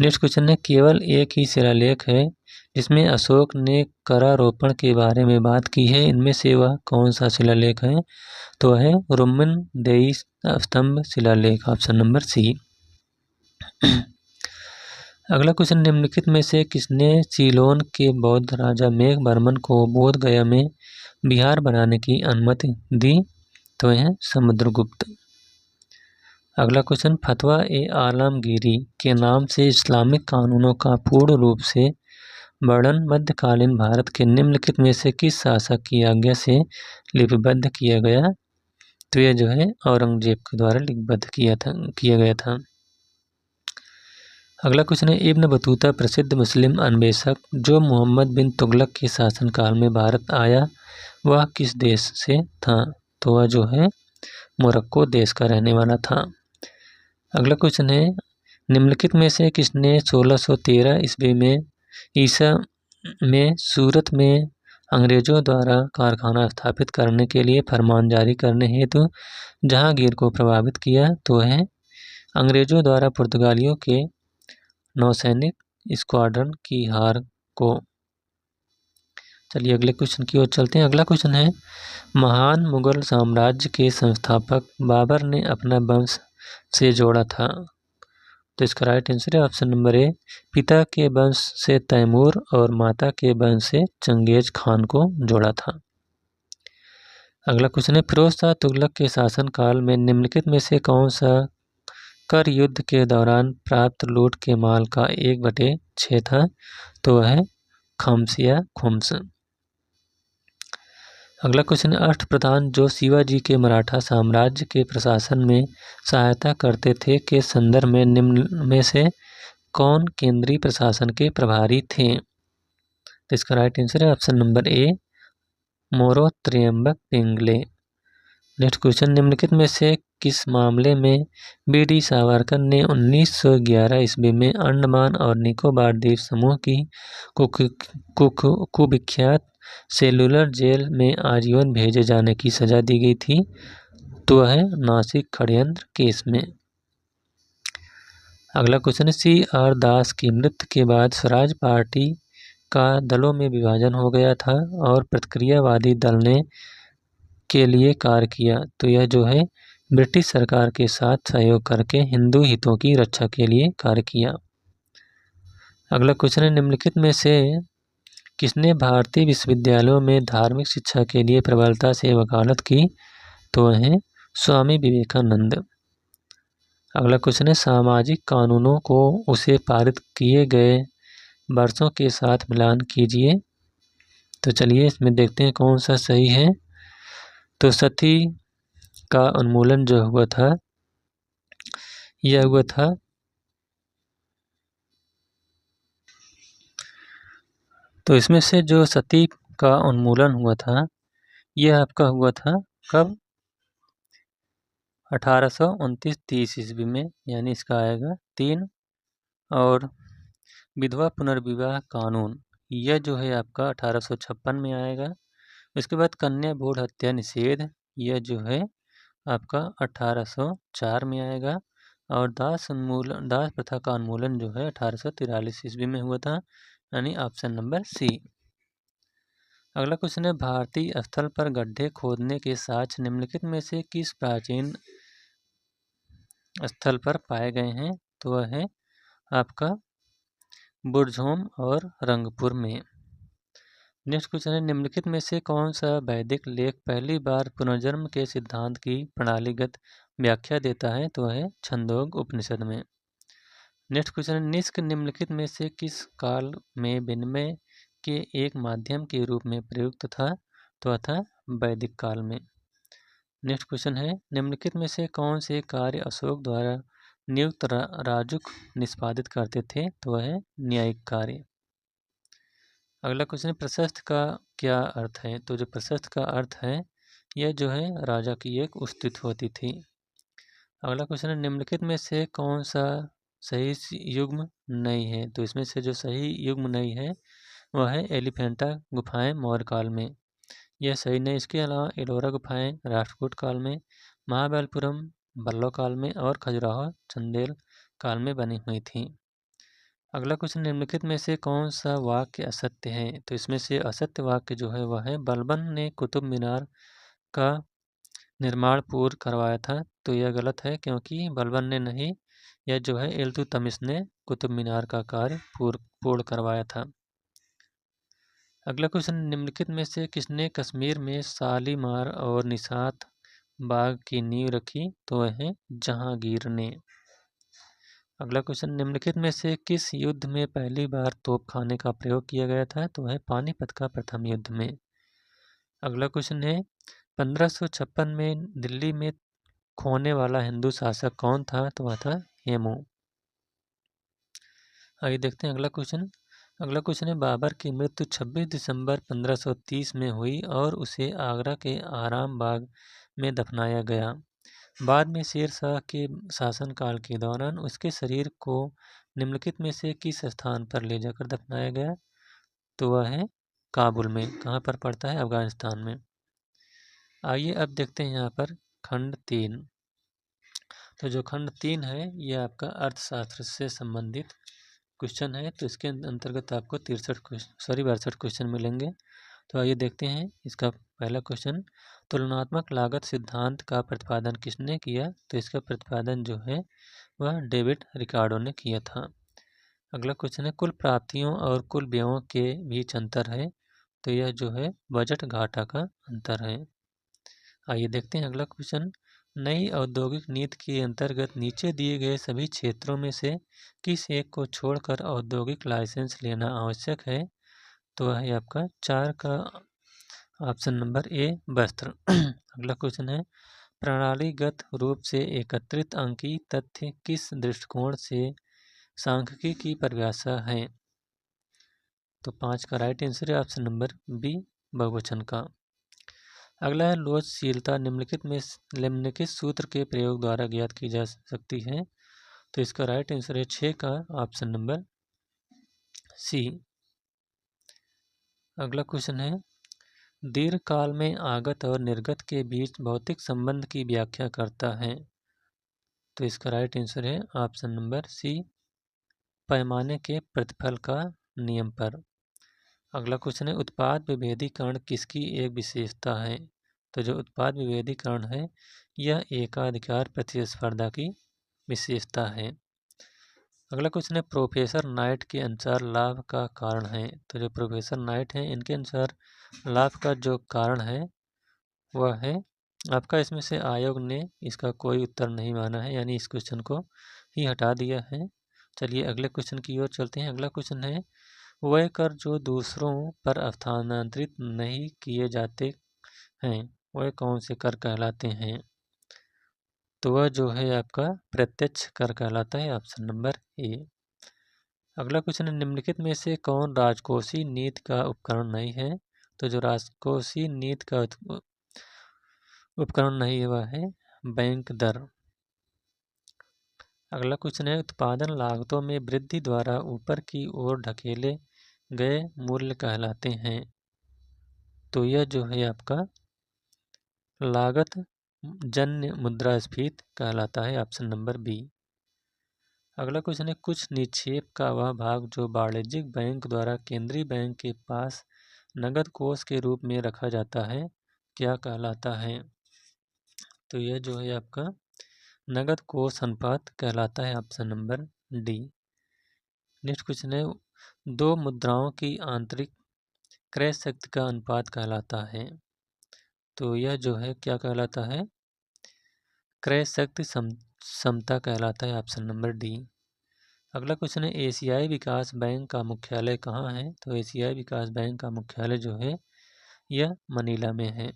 नेक्स्ट क्वेश्चन है, केवल एक ही शिलालेख है जिसमें अशोक ने करारोपण के बारे में बात की है, इनमें से वह कौन सा शिलालेख है। तो है रुमन देई स्तंभ शिलालेख, ऑप्शन नंबर सी। अगला क्वेश्चन, निम्नलिखित में से किसने सीलोन के बौद्ध राजा मेघवर्मन को बोध गया में विहार बनाने की अनुमति दी? तो यह समुद्रगुप्त। अगला क्वेश्चन, फतवा ए आलमगीरी के नाम से इस्लामिक कानूनों का पूर्ण रूप से वर्णन मध्यकालीन भारत के निम्नलिखित में से किस शासक की आज्ञा से लिपिबद्ध किया गया? तो यह जो है औरंगजेब के द्वारा लिपिबद्ध किया गया था। अगला क्वेश्चन है, इब्न बतूता प्रसिद्ध मुस्लिम अन्वेषक जो मोहम्मद बिन तुगलक के शासनकाल में भारत आया, वह किस देश से था? तो वह जो है मोरक्को देश का रहने वाला था। अगला क्वेश्चन है, निम्नलिखित में से किसने 1613 ईस्वी में ईसा में सूरत में अंग्रेजों द्वारा कारखाना स्थापित करने के लिए फरमान जारी करने हेतु जहांगीर को प्रभावित किया? तो है अंग्रेजों द्वारा पुर्तगालियों के नौसैनिक स्क्वाड्रन की हार को। चलिए अगले क्वेश्चन की ओर चलते हैं। अगला क्वेश्चन है, महान मुगल साम्राज्य के संस्थापक बाबर ने अपना वंश से जोड़ा था? तो इसका राइट आंसर है ऑप्शन नंबर ए, पिता के वंश से तैमूर और माता के वंश से चंगेज खान को जोड़ा था। अगला क्वेश्चन है, फिरोज शाह तुगलक के शासनकाल में निम्नलिखित में से कौन सा कर युद्ध के दौरान प्राप्त लूट के माल का 1/6 था? तो वह है खम्स या खुम्स। अगला क्वेश्चन है, अष्टप्रधान जो शिवाजी के मराठा साम्राज्य के प्रशासन में सहायता करते थे के संदर्भ में निम्न में से कौन केंद्रीय प्रशासन के प्रभारी थे? तो इसका राइट आंसर है ऑप्शन नंबर ए, मोरो त्र्यंबक पिंगले। नेक्स्ट क्वेश्चन, निम्नलिखित में से किस मामले में बी.डी. सावरकर ने 1911 ईस्वी में अंडमान और निकोबार द्वीप समूह की कुविख्यात सेलुलर जेल में आजीवन भेजे जाने की सजा दी गई थी? तो वह है नासिक षड्यंत्र केस में। अगला क्वेश्चन है, C.R. दास की मृत्यु के बाद स्वराज पार्टी का दलों में विभाजन हो गया था और प्रतिक्रियावादी दल ने के लिए कार्य किया। तो यह जो है ब्रिटिश सरकार के साथ सहयोग करके हिंदू हितों की रक्षा के लिए कार्य किया। अगला क्वेश्चन है, निम्नलिखित में से किसने भारतीय विश्वविद्यालयों में धार्मिक शिक्षा के लिए प्रबलता से वकालत की? तो वह है स्वामी विवेकानंद। अगला क्वेश्चन है, सामाजिक कानूनों को उसे पारित किए गए वर्षों के साथ मिलान कीजिए। तो चलिए इसमें देखते हैं कौन सा सही है। तो सती का उन्मूलन जो हुआ था, यह हुआ था तो इसमें से जो सती का उन्मूलन हुआ था, यह आपका हुआ था कब? 1829-30 ईस्वी में, यानी इसका आएगा 3। और विधवा पुनर्विवाह कानून, यह जो है आपका 1856 में आएगा। उसके बाद कन्या भ्रूण हत्या निषेध, यह जो है आपका 1804 में आएगा। और दास प्रथा का उन्मूलन जो है 1843 ईस्वी में हुआ था, यानी ऑप्शन नंबर सी। अगला क्वेश्चन है, भारतीय स्थल पर गड्ढे खोदने के साक्ष्य निम्नलिखित में से किस प्राचीन स्थल पर पाए गए हैं? तो वह है आपका बुरझोम और रंगपुर में। नेक्स्ट क्वेश्चन है, निम्नलिखित में से कौन सा वैदिक लेख पहली बार पुनर्जन्म के सिद्धांत की प्रणालीगत व्याख्या देता है? तो वह है छंदोग उपनिषद में। नेक्स्ट क्वेश्चन है, निष्क निम्नलिखित में से किस काल में विनिमय के एक माध्यम के रूप में प्रयुक्त था? तो था वैदिक काल में। नेक्स्ट क्वेश्चन है, निम्नलिखित में से कौन से कार्य अशोक द्वारा नियुक्त राजुक निष्पादित करते थे? तो वह है न्यायिक कार्य। अगला क्वेश्चन है, प्रशस्त का क्या अर्थ है? तो जो प्रशस्त का अर्थ है, यह जो है राजा की एक स्तुति होती थी। अगला क्वेश्चन है, निम्नलिखित में से कौन सा सही युग्म नहीं है? तो इसमें से जो सही युग्म नहीं है वह है एलिफेंटा गुफाएं मौर्य काल में, यह सही नहीं। इसके अलावा एलोरा गुफाएं राष्ट्रकूट काल में, महाबलीपुरम बल्लो काल में और खजुराहो चंदेल काल में बनी हुई थी। अगला क्वेश्चन, निम्नलिखित में से कौन सा वाक्य असत्य है? तो इसमें से असत्य वाक्य जो है वह है बलबन ने कुतुब मीनार का निर्माण पूर्ण करवाया था। तो यह गलत है, क्योंकि बलबन ने नहीं यह जो है इल्तुतमिश ने कुतुब मीनार का कार्य पूर्ण करवाया था। अगला क्वेश्चन, निम्नलिखित में से किसने कश्मीर में शालीमार और निशात बाग की नींव रखी? तो वह है जहांगीर ने। अगला क्वेश्चन, निम्नलिखित में से किस युद्ध में पहली बार तोपखाने का प्रयोग किया गया था? तो वह पानीपत का प्रथम युद्ध में। अगला क्वेश्चन है, 1556 में दिल्ली में खोने वाला हिंदू शासक कौन था? तो वह था हेमू। आइए देखते हैं अगला क्वेश्चन। अगला क्वेश्चन है, बाबर की मृत्यु 26 दिसंबर 1530 में हुई और उसे आगरा के आराम बाग में दफनाया गया। बाद में शेर शाह के शासनकाल के दौरान उसके शरीर को निम्नलिखित में से किस स्थान पर ले जाकर दफनाया गया? तो वह है काबुल में। कहाँ पर पड़ता है? अफगानिस्तान में। आइए अब देखते हैं यहाँ पर खंड 3। तो जो खंड 3 है यह आपका अर्थशास्त्र से संबंधित क्वेश्चन है। तो इसके अंतर्गत आपको 62 क्वेश्चन मिलेंगे। तो आइए देखते हैं इसका पहला क्वेश्चन, तुलनात्मक लागत सिद्धांत का प्रतिपादन किसने किया? तो इसका प्रतिपादन जो है वह डेविड रिकार्डो ने किया था। अगला क्वेश्चन है, कुल प्राप्तियों और कुल व्ययों के बीच अंतर है? तो यह जो है बजट घाटा का अंतर है। आइए देखते हैं अगला क्वेश्चन, नई औद्योगिक नीति के अंतर्गत नीचे दिए गए सभी क्षेत्रों में से किस एक को छोड़कर औद्योगिक लाइसेंस लेना आवश्यक है? तो वह है आपका 4 का ऑप्शन नंबर ए वस्त्र। अगला क्वेश्चन है, प्रणालीगत रूप से एकत्रित अंकीय तथ्य किस दृष्टिकोण से सांख्यिकी की परिभाषा है? तो 5 का राइट आंसर है ऑप्शन नंबर बी बहुवचन का। अगला है, लोचशीलता निम्नलिखित सूत्र के प्रयोग द्वारा ज्ञात की जा सकती है? तो इसका राइट आंसर है 6 का ऑप्शन नंबर सी। अगला क्वेश्चन है, दीर्घकाल में आगत और निर्गत के बीच भौतिक संबंध की व्याख्या करता है? तो इसका राइट आंसर है ऑप्शन नंबर सी, पैमाने के प्रतिफल का नियम पर। अगला क्वेश्चन है, उत्पाद विभेदीकरण किसकी एक विशेषता है? तो जो उत्पाद विभेदीकरण है यह एकाधिकार प्रतिस्पर्धा की विशेषता है। अगला क्वेश्चन है, प्रोफेसर नाइट के अनुसार लाभ का कारण है? तो जो प्रोफेसर नाइट हैं इनके अनुसार लाभ का जो कारण है वह है आपका, इसमें से आयोग ने इसका कोई उत्तर नहीं माना है, यानी इस क्वेश्चन को ही हटा दिया है। चलिए अगले क्वेश्चन की ओर चलते हैं। अगला क्वेश्चन है, वह कर जो दूसरों पर स्थानांतरित नहीं किए जाते हैं वह कौन से कर कहलाते हैं? तो वह जो है आपका प्रत्यक्ष कर कहलाता है, ऑप्शन नंबर ए। अगला क्वेश्चन है, निम्नलिखित में से कौन राजकोषीय नीति का उपकरण नहीं है? तो जो राजकोषीय नीति का उपकरण नहीं है वह है बैंक दर। अगला क्वेश्चन है, उत्पादन लागतों में वृद्धि द्वारा ऊपर की ओर ढकेले गए मूल्य कहलाते हैं? तो यह जो है आपका लागत जन्य मुद्रास्फीति कहलाता है, ऑप्शन नंबर बी। अगला क्वेश्चन है, कुछ निक्षेप का वह भाग जो वाणिज्यिक बैंक द्वारा केंद्रीय बैंक के पास नगद कोष के रूप में रखा जाता है क्या कहलाता है? तो यह जो है आपका नगद कोष अनुपात कहलाता है, option number D. Next question है, दो मुद्राओं की आंतरिक क्रय शक्ति का अनुपात कहलाता है? तो यह जो है क्या कहलाता है? क्रय शक्ति समता कहलाता है, ऑप्शन नंबर डी। अगला क्वेश्चन है, एशियाई विकास बैंक का मुख्यालय कहाँ है? तो एशियाई विकास बैंक का मुख्यालय जो है यह मनीला में है।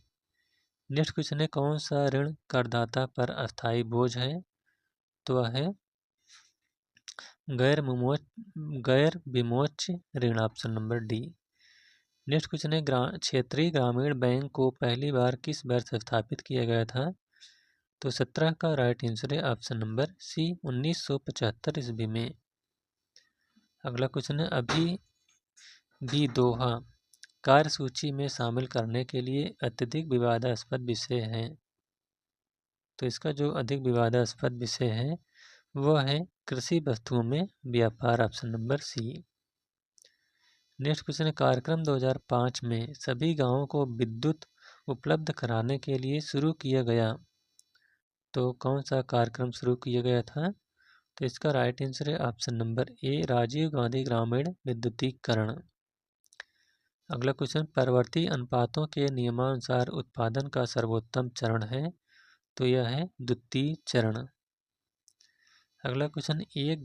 नेक्स्ट क्वेश्चन है, कौन सा ऋण करदाता पर अस्थायी बोझ है? तो वह है गैर विमोच्य ऋण, option number D. Next question है, क्षेत्रीय ग्रामीण बैंक को पहली बार किस वर्ष स्थापित किया गया था? तो 17 का राइट आंसर है ऑप्शन नंबर सी, 1975 ईस्वी में। अगला क्वेश्चन है, अभी भी दोहा कार्यसूची में शामिल करने के लिए अत्यधिक विवादास्पद विषय है? तो इसका जो अधिक विवादास्पद विषय है वह है कृषि वस्तुओं में व्यापार, option number C. Next question है, कार्यक्रम 2005 में सभी गांवों को विद्युत उपलब्ध कराने के लिए शुरू किया गया। तो कौन सा कार्यक्रम शुरू किया गया था? तो इसका राइट आंसर है option number A, Rajiv Gandhi ग्रामीण विद्युतीकरण। अगला क्वेश्चन, परवर्ती अनुपातों के नियमानुसार उत्पादन का सर्वोत्तम चरण है, तो यह है द्वितीय चरण। अगला क्वेश्चन, एक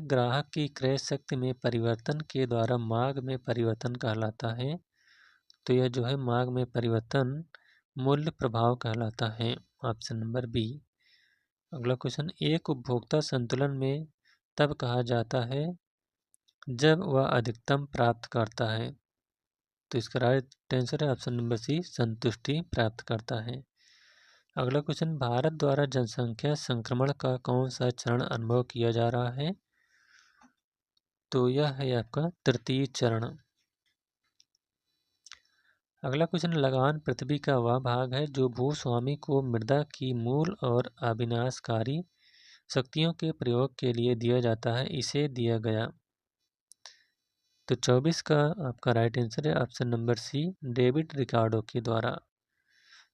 ग्राहक की क्रय शक्ति में परिवर्तन के द्वारा मांग में परिवर्तन कहलाता है, तो यह जो है मांग में परिवर्तन मूल्य प्रभाव कहलाता है, ऑप्शन नंबर बी। अगला क्वेश्चन, एक उपभोक्ता संतुलन में तब कहा जाता है जब वह अधिकतम प्राप्त करता है, तो इसका राइट आंसर है ऑप्शन नंबर सी, संतुष्टि प्राप्त करता है। अगला क्वेश्चन, भारत द्वारा जनसंख्या संक्रमण का कौन सा चरण अनुभव किया जा रहा है, तो यह है आपका तृतीय चरण। अगला क्वेश्चन, लगान पृथ्वी का वह भाग है जो भूस्वामी को मृदा की मूल और अविनाशकारी शक्तियों के प्रयोग के लिए दिया जाता है, इसे दिया गया। तो 24 का आपका राइट आंसर है option number C, David Ricardo के द्वारा।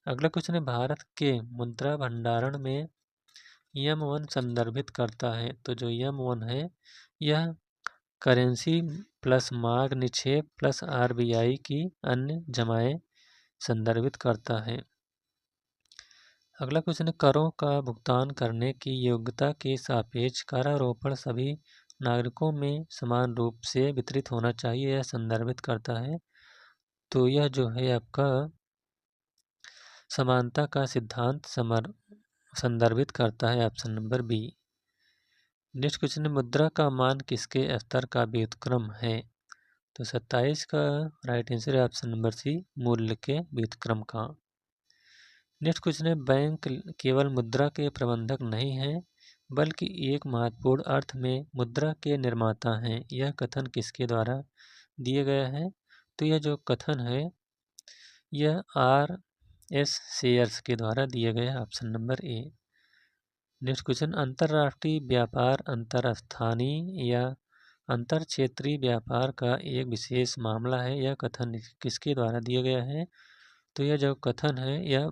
अगला क्वेश्चन है, भारत के मुद्रा भंडारण में M1 संदर्भित करता है, तो जो M1 है यह करेंसी प्लस मांग निक्षेप प्लस RBI की अन्य जमाएं संदर्भित करता है। अगला क्वेश्चन है, करों का भुगतान करने की योग्यता के सापेक्ष करारोपण सभी नागरिकों में समान रूप से वितरित होना चाहिए, यह संदर्भित करता है, तो यह जो है आपका समानता का सिद्धांत संदर्भित करता है, option number B. Next question है, मुद्रा का मान किसके स्तर का व्युत्क्रम है, तो 27 का राइट आंसर है ऑप्शन नंबर सी, मूल्य के व्युत्क्रम का। नेक्स्ट क्वेश्चन है, बैंक केवल मुद्रा के प्रबंधक नहीं हैं बल्कि एक महत्वपूर्ण अर्थ में मुद्रा के निर्माता हैं, यह कथन किसके द्वारा दिया गया है, तो यह जो कथन है यह RS शेयर्स के द्वारा दिया गया है, ऑप्शन नंबर ए। नेक्स्ट क्वेश्चन, अंतर्राष्ट्रीय व्यापार अंतरस्थानीय या अंतर क्षेत्रीय व्यापार का एक विशेष मामला है, यह कथन किसके द्वारा दिया गया है, तो यह जो कथन है यह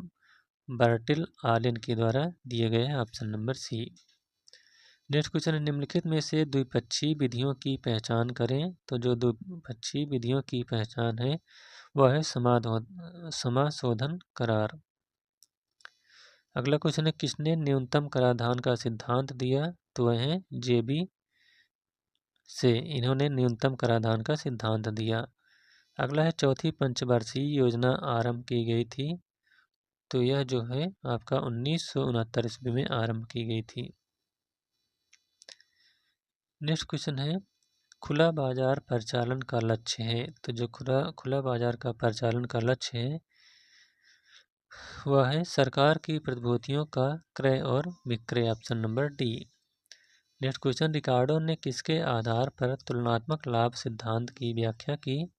बर्टिल आलेन के द्वारा दिए गए हैं, option number C. Next question है, निम्नलिखित में से द्विपक्षीय विधियों की पहचान करें, तो जो द्विपक्षीय विधियों की पहचान है वह है समाशोधन करार। अगला क्वेश्चन है, किसने न्यूनतम कराधान का सिद्धांत दिया, तो वह है JB से, इन्होंने न्यूनतम कराधान का सिद्धांत दिया। अगला है, चौथी पंचवर्षीय योजना आरंभ की गई थी, तो यह जो है आपका 1969 ईस्वी में आरंभ की गई थी। नेक्स्ट क्वेश्चन है, खुला बाजार परिचालन का लक्ष्य है, तो जो खुला बाजार का परिचालन का लक्ष्य है वह है सरकार की प्रतिभूतियों का क्रय और विक्रय, option number D. Next question, Ricardo ने किसके आधार पर तुलनात्मक लाभ सिद्धांत की व्याख्या की,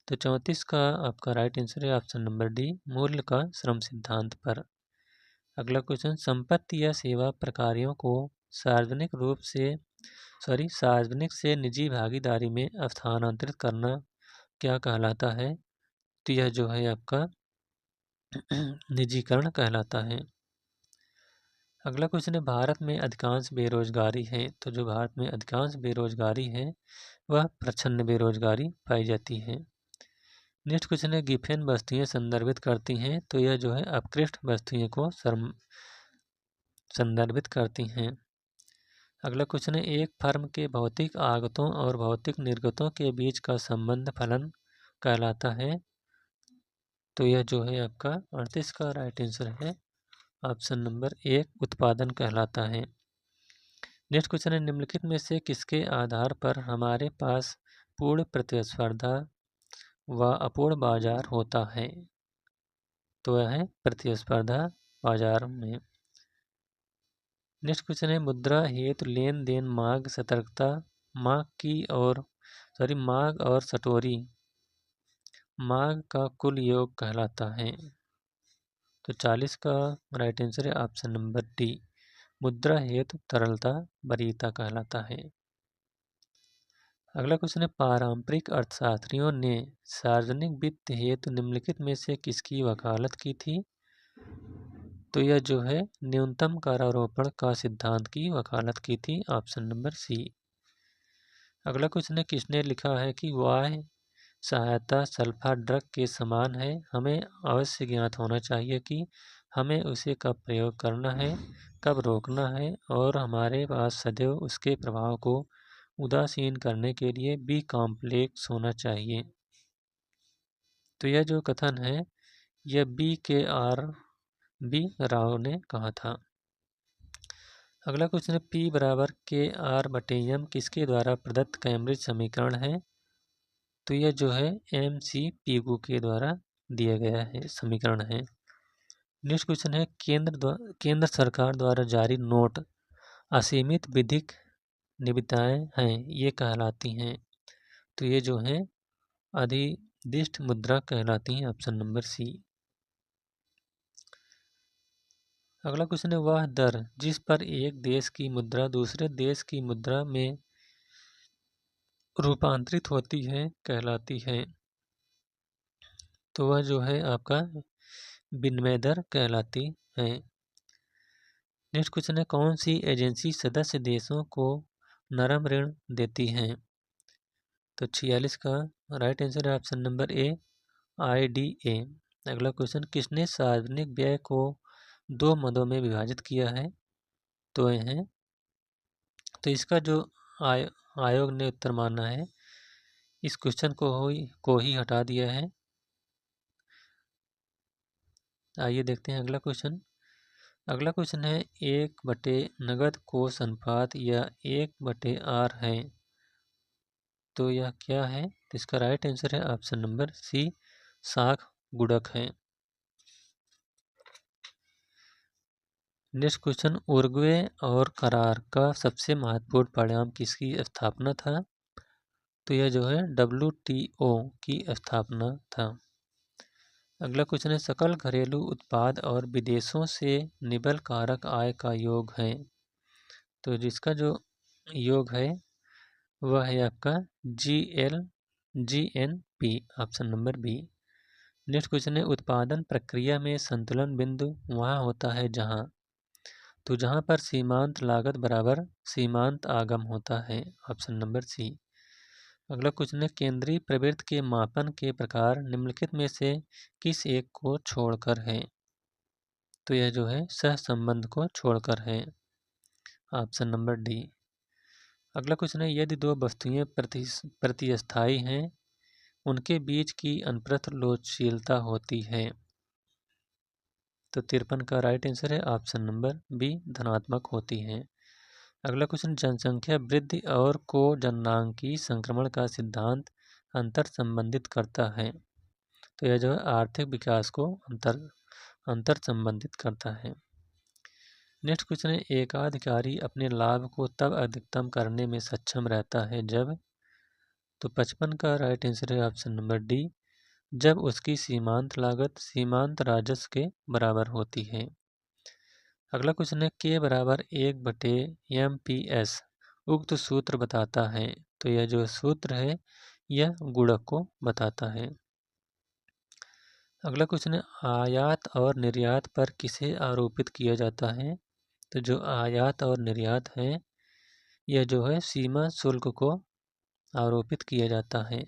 तो 34 का आपका राइट आंसर है ऑप्शन नंबर डी, मूल्य का श्रम सिद्धांत पर। अगला क्वेश्चन, संपत्ति या सेवा प्रकारों को सार्वजनिक से निजी भागीदारी में स्थानांतरित करना क्या कहलाता है, तो यह जो है आपका निजीकरण कहलाता है। अगला क्वेश्चन है, भारत में अधिकांश बेरोजगारी है, तो जो भारत में अधिकांश बेरोजगारी है वह प्रच्छन्न बेरोजगारी पाई जाती है। नेक्स्ट क्वेश्चन है, गिफेन वस्तुएं संदर्भित करती हैं, तो यह जो है अपकृष्ट वस्तुएं को संदर्भित करती हैं। अगला क्वेश्चन है, एक फर्म के भौतिक आगतों और भौतिक निर्गतों के बीच का संबंध फलन कहलाता है, तो यह जो है आपका 38 का राइट आंसर है ऑप्शन नंबर 1, उत्पादन कहलाता है। नेक्स्ट क्वेश्चन है, निम्नलिखित में से किसके आधार पर हमारे पास पूर्ण प्रतिस्पर्धा व अपूर्ण बाजार होता है, तो यह है प्रतिस्पर्धा बाजार में। नेक्स्ट क्वेश्चन है, मुद्रा हेतु लेन देन मांग सतर्कता मांग और सटोरी मांग का कुल योग कहलाता है, तो 40 का राइट आंसर है ऑप्शन नंबर डी, मुद्रा हेतु तरलता वरीयता कहलाता है। अगला क्वेश्चन है, पारंपरिक अर्थशास्त्रियों ने सार्वजनिक वित्त हेतु निम्नलिखित में से किसकी वकालत की थी, तो यह जो है न्यूनतम करारोपण का सिद्धांत की वकालत की थी, ऑप्शन नंबर सी। अगला क्वेश्चन है, किसने लिखा है कि वाह्य सहायता सल्फा ड्रग के समान है, हमें अवश्य ज्ञात होना चाहिए कि हमें उसे कब प्रयोग करना है, कब रोकना है और हमारे पास सदैव उसके प्रभाव को उदासीन करने के लिए बी कॉम्प्लेक्स होना चाहिए। तो यह जो कथन है यह बी राव ने कहा था। अगला क्वेश्चन है, P बराबर के आर बटे एम किसके द्वारा प्रदत्त कैम्ब्रिज समीकरण है। तो यह जो है MC पीगू के द्वारा दिया गया है समीकरण है। नेक्स्ट क्वेश्चन है, केंद्र सरकार द्वारा जारी नोट असीमित विधिक निविदाएं हैं, ये कहलाती हैं। तो ये जो है अधिदिष्ट मुद्रा कहलाती हैं, ऑप्शन नंबर सी। अगला क्वेश्चन है, वह दर जिस पर एक देश की मुद्रा दूसरे देश की मुद्रा में रूपांतरित होती है कहलाती है। तो वह जो है आपका विनिमय दर कहलाती है। नेक्स्ट क्वेश्चन है, कौन सी एजेंसी सदस्य देशों को नरम ऋण देती हैं। तो 46 का राइट आंसर है ऑप्शन नंबर ए, IDA। अगला क्वेश्चन, किसने सार्वजनिक व्यय को 2 मदों में विभाजित किया है। तो ये हैं, तो इसका जो आयोग ने उत्तर माना है, इस क्वेश्चन को ही हटा दिया है। आइए देखते हैं अगला क्वेश्चन। अगला क्वेश्चन है, 1/, नगद कोष अनुपात या 1/r है। तो यह क्या है। तो इसका राइट आंसर है ऑप्शन नंबर सी, साख गुणक है। नेक्स्ट क्वेश्चन, उरुग्वे और करार का सबसे महत्वपूर्ण परिणाम किसकी स्थापना था। तो यह जो है WTO की स्थापना था। अगला क्वेश्चन है, सकल घरेलू उत्पाद और विदेशों से निबल कारक आय का योग है। तो जिसका जो योग है वह है आपका GNP, option number B. Next question है, उत्पादन प्रक्रिया में संतुलन बिंदु वहाँ होता है जहाँ। तो जहाँ पर सीमांत लागत बराबर सीमांत आगम होता है, ऑप्शन नंबर सी। अगला क्वेश्चन है, केंद्रीय प्रवृत्ति के मापन के प्रकार निम्नलिखित में से किस एक को छोड़कर है। तो यह जो है सहसंबंध को छोड़कर है, ऑप्शन नंबर डी। अगला क्वेश्चन है, यदि 2 वस्तुएं प्रतिस्थायी हैं उनके बीच की अनप्रस्थ लोचशीलता होती है। तो 53 का राइट आंसर है ऑप्शन नंबर बी, धनात्मक होती है। अगला क्वेश्चन, जनसंख्या वृद्धि और को जननांगी संक्रमण का सिद्धांत अंतर संबंधित करता है। तो यह जो है आर्थिक विकास को अंतर संबंधित करता है। नेक्स्ट क्वेश्चन है, एकाधिकारी अपने लाभ को तब अधिकतम करने में सक्षम रहता है जब। तो 55 का राइट आंसर है ऑप्शन नंबर डी, जब उसकी सीमांत लागत सीमांत राजस्व के बराबर होती है। अगला क्वेश्चन है, के बराबर 1/MPS उक्त सूत्र बताता है। तो यह जो सूत्र है यह गुणक को बताता है। अगला क्वेश्चन है, आयात और निर्यात पर किसे आरोपित किया जाता है। तो जो आयात और निर्यात है यह जो है सीमा शुल्क को आरोपित किया जाता है।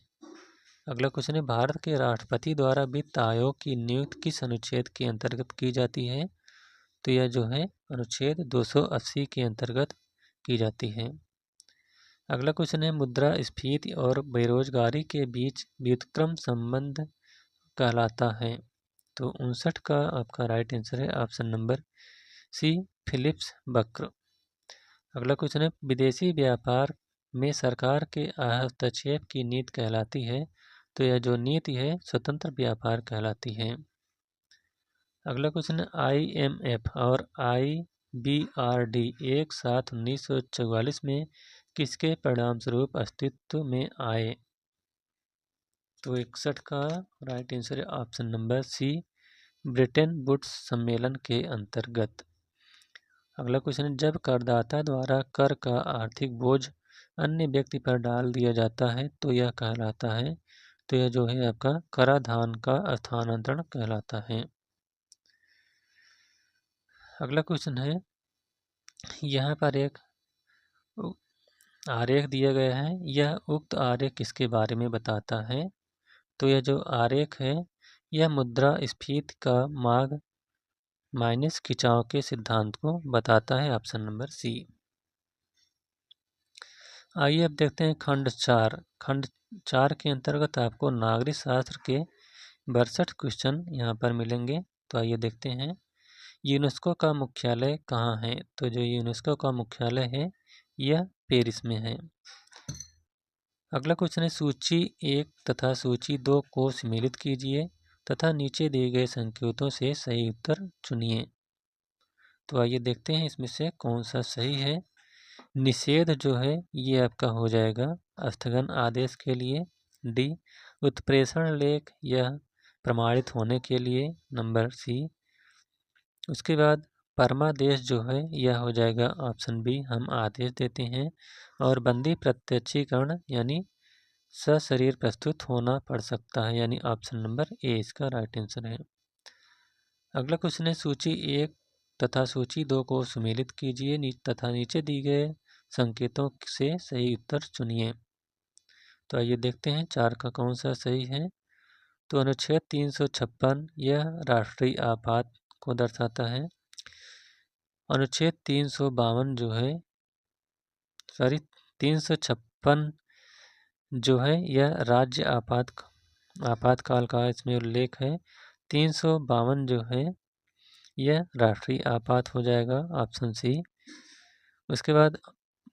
अगला क्वेश्चन है, भारत के राष्ट्रपति द्वारा वित्त आयोग की नियुक्ति किस अनुच्छेद के अंतर्गत की जाती है। तो यह जो है अनुच्छेद 280 के अंतर्गत की जाती है। अगला क्वेश्चन है, मुद्रास्फीति और बेरोजगारी के बीच व्युत्क्रम संबंध कहलाता है। तो 59 का आपका राइट आंसर है ऑप्शन नंबर सी, फिलिप्स वक्र। अगला क्वेश्चन है, विदेशी व्यापार में सरकार के हस्तक्षेप की नीति कहलाती है। तो यह जो नीति है स्वतंत्र व्यापार कहलाती है। अगला क्वेश्चन है, IMF और IBRD एक साथ 1944 में किसके परिणाम स्वरूप अस्तित्व में आए। तो 61 का राइट आंसर है option number C, Bretton Woods सम्मेलन के अंतर्गत। अगला क्वेश्चन है, जब करदाता द्वारा कर का आर्थिक बोझ अन्य व्यक्ति पर डाल दिया जाता है तो यह कहलाता है। तो यह जो है आपका कराधान का स्थानांतरण कहलाता है। अगला क्वेश्चन है, यहाँ पर एक आरेख दिया गया है, यह उक्त आरेख किसके बारे में बताता है? तो यह जो आरेख है यह मुद्रास्फीति का मार्ग माइनस खिंचाव के सिद्धांत को बताता है। Option number C. आइए अब देखते हैं खंड 4। खंड 4 के अंतर्गत आपको नागरिक शास्त्र के 62 क्वेश्चन यहाँ पर मिलेंगे। तो आइए देखते हैं, यूनेस्को का मुख्यालय कहाँ है? तो जो यूनेस्को का मुख्यालय है यह पेरिस में है। अगला क्वेश्चन है, सूची 1 तथा सूची 2 को सम्मिलित कीजिए तथा नीचे दिए गए संकेतों से सही उत्तर चुनिए। तो आइए देखते हैं इसमें से कौन सा सही है। निषेध जो है ये आपका हो जाएगा स्थगन आदेश के लिए। डी, उत्प्रेषण लेख यह प्रमाणित होने के लिए, नंबर सी। उसके बाद परमादेश जो है यह हो जाएगा ऑप्शन बी, हम आदेश देते हैं। और बंदी प्रत्यक्षीकरण यानी सशरीर प्रस्तुत होना पड़ सकता है, यानी ऑप्शन नंबर ए इसका राइट आंसर है। अगला क्वेश्चन है, सूची 1 तथा सूची 2 को सम्मिलित कीजिए तथा नीचे दिए गए संकेतों से सही उत्तर चुनिए। तो आइए देखते हैं 4 का कौन सा सही है। तो अनुच्छेद 356 यह राष्ट्रीय आपात को दर्शाता है। अनुच्छेद 352 जो है 356 जो है यह राज्य आपातकाल का इसमें उल्लेख है। 352 जो है यह राष्ट्रीय आपात हो जाएगा, ऑप्शन सी। उसके बाद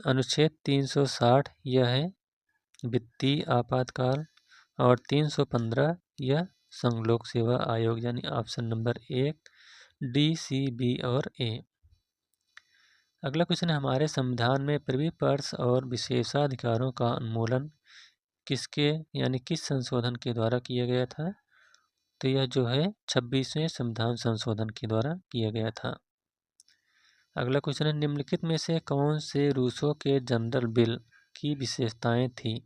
अनुच्छेद 360 यह है वित्तीय आपातकाल। और 315 यह संघ लोक सेवा आयोग, यानी ऑप्शन नंबर 1 डी, सी, बी और ए। अगला क्वेश्चन है, हमारे संविधान में प्रिवी पर्स और विशेषाधिकारों का उन्मूलन किसके यानी किस संशोधन के द्वारा किया गया था? तो यह जो है 26वें संविधान संशोधन के द्वारा किया गया था। अगला क्वेश्चन है, निम्नलिखित में से कौन से रूसो के जनरल बिल की विशेषताएं थी?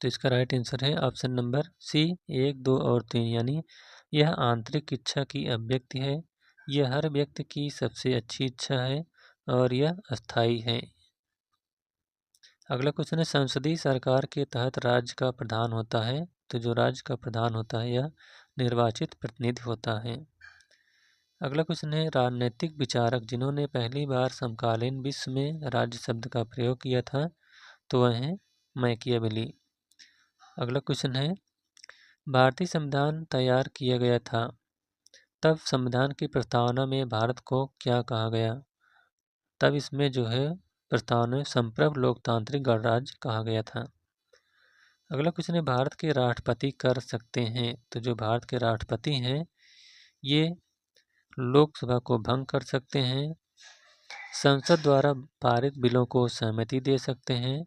तो इसका राइट आंसर है ऑप्शन नंबर सी 1, 2 और 3, यानी यह आंतरिक इच्छा की अभिव्यक्ति है, यह हर व्यक्ति की सबसे अच्छी इच्छा है और यह अस्थायी है। अगला क्वेश्चन है, संसदीय सरकार के तहत राज्य का प्रधान होता है। तो जो राज्य का प्रधान होता है यह निर्वाचित प्रतिनिधि होता है। अगला क्वेश्चन है, राजनीतिक विचारक जिन्होंने पहली बार समकालीन विश्व में राज्य शब्द का प्रयोग किया था, तो वह हैं मैकियावेली। अगला क्वेश्चन है, भारतीय संविधान तैयार किया गया था तब संविधान की प्रस्तावना में भारत को क्या कहा गया? तब इसमें जो है प्रस्तावना में संप्रभु लोकतांत्रिक गणराज्य कहा गया था। अगला क्वेश्चन है, भारत के राष्ट्रपति कर सकते हैं। तो जो भारत के राष्ट्रपति हैं ये लोकसभा को भंग कर सकते हैं, संसद द्वारा पारित बिलों को सहमति दे सकते हैं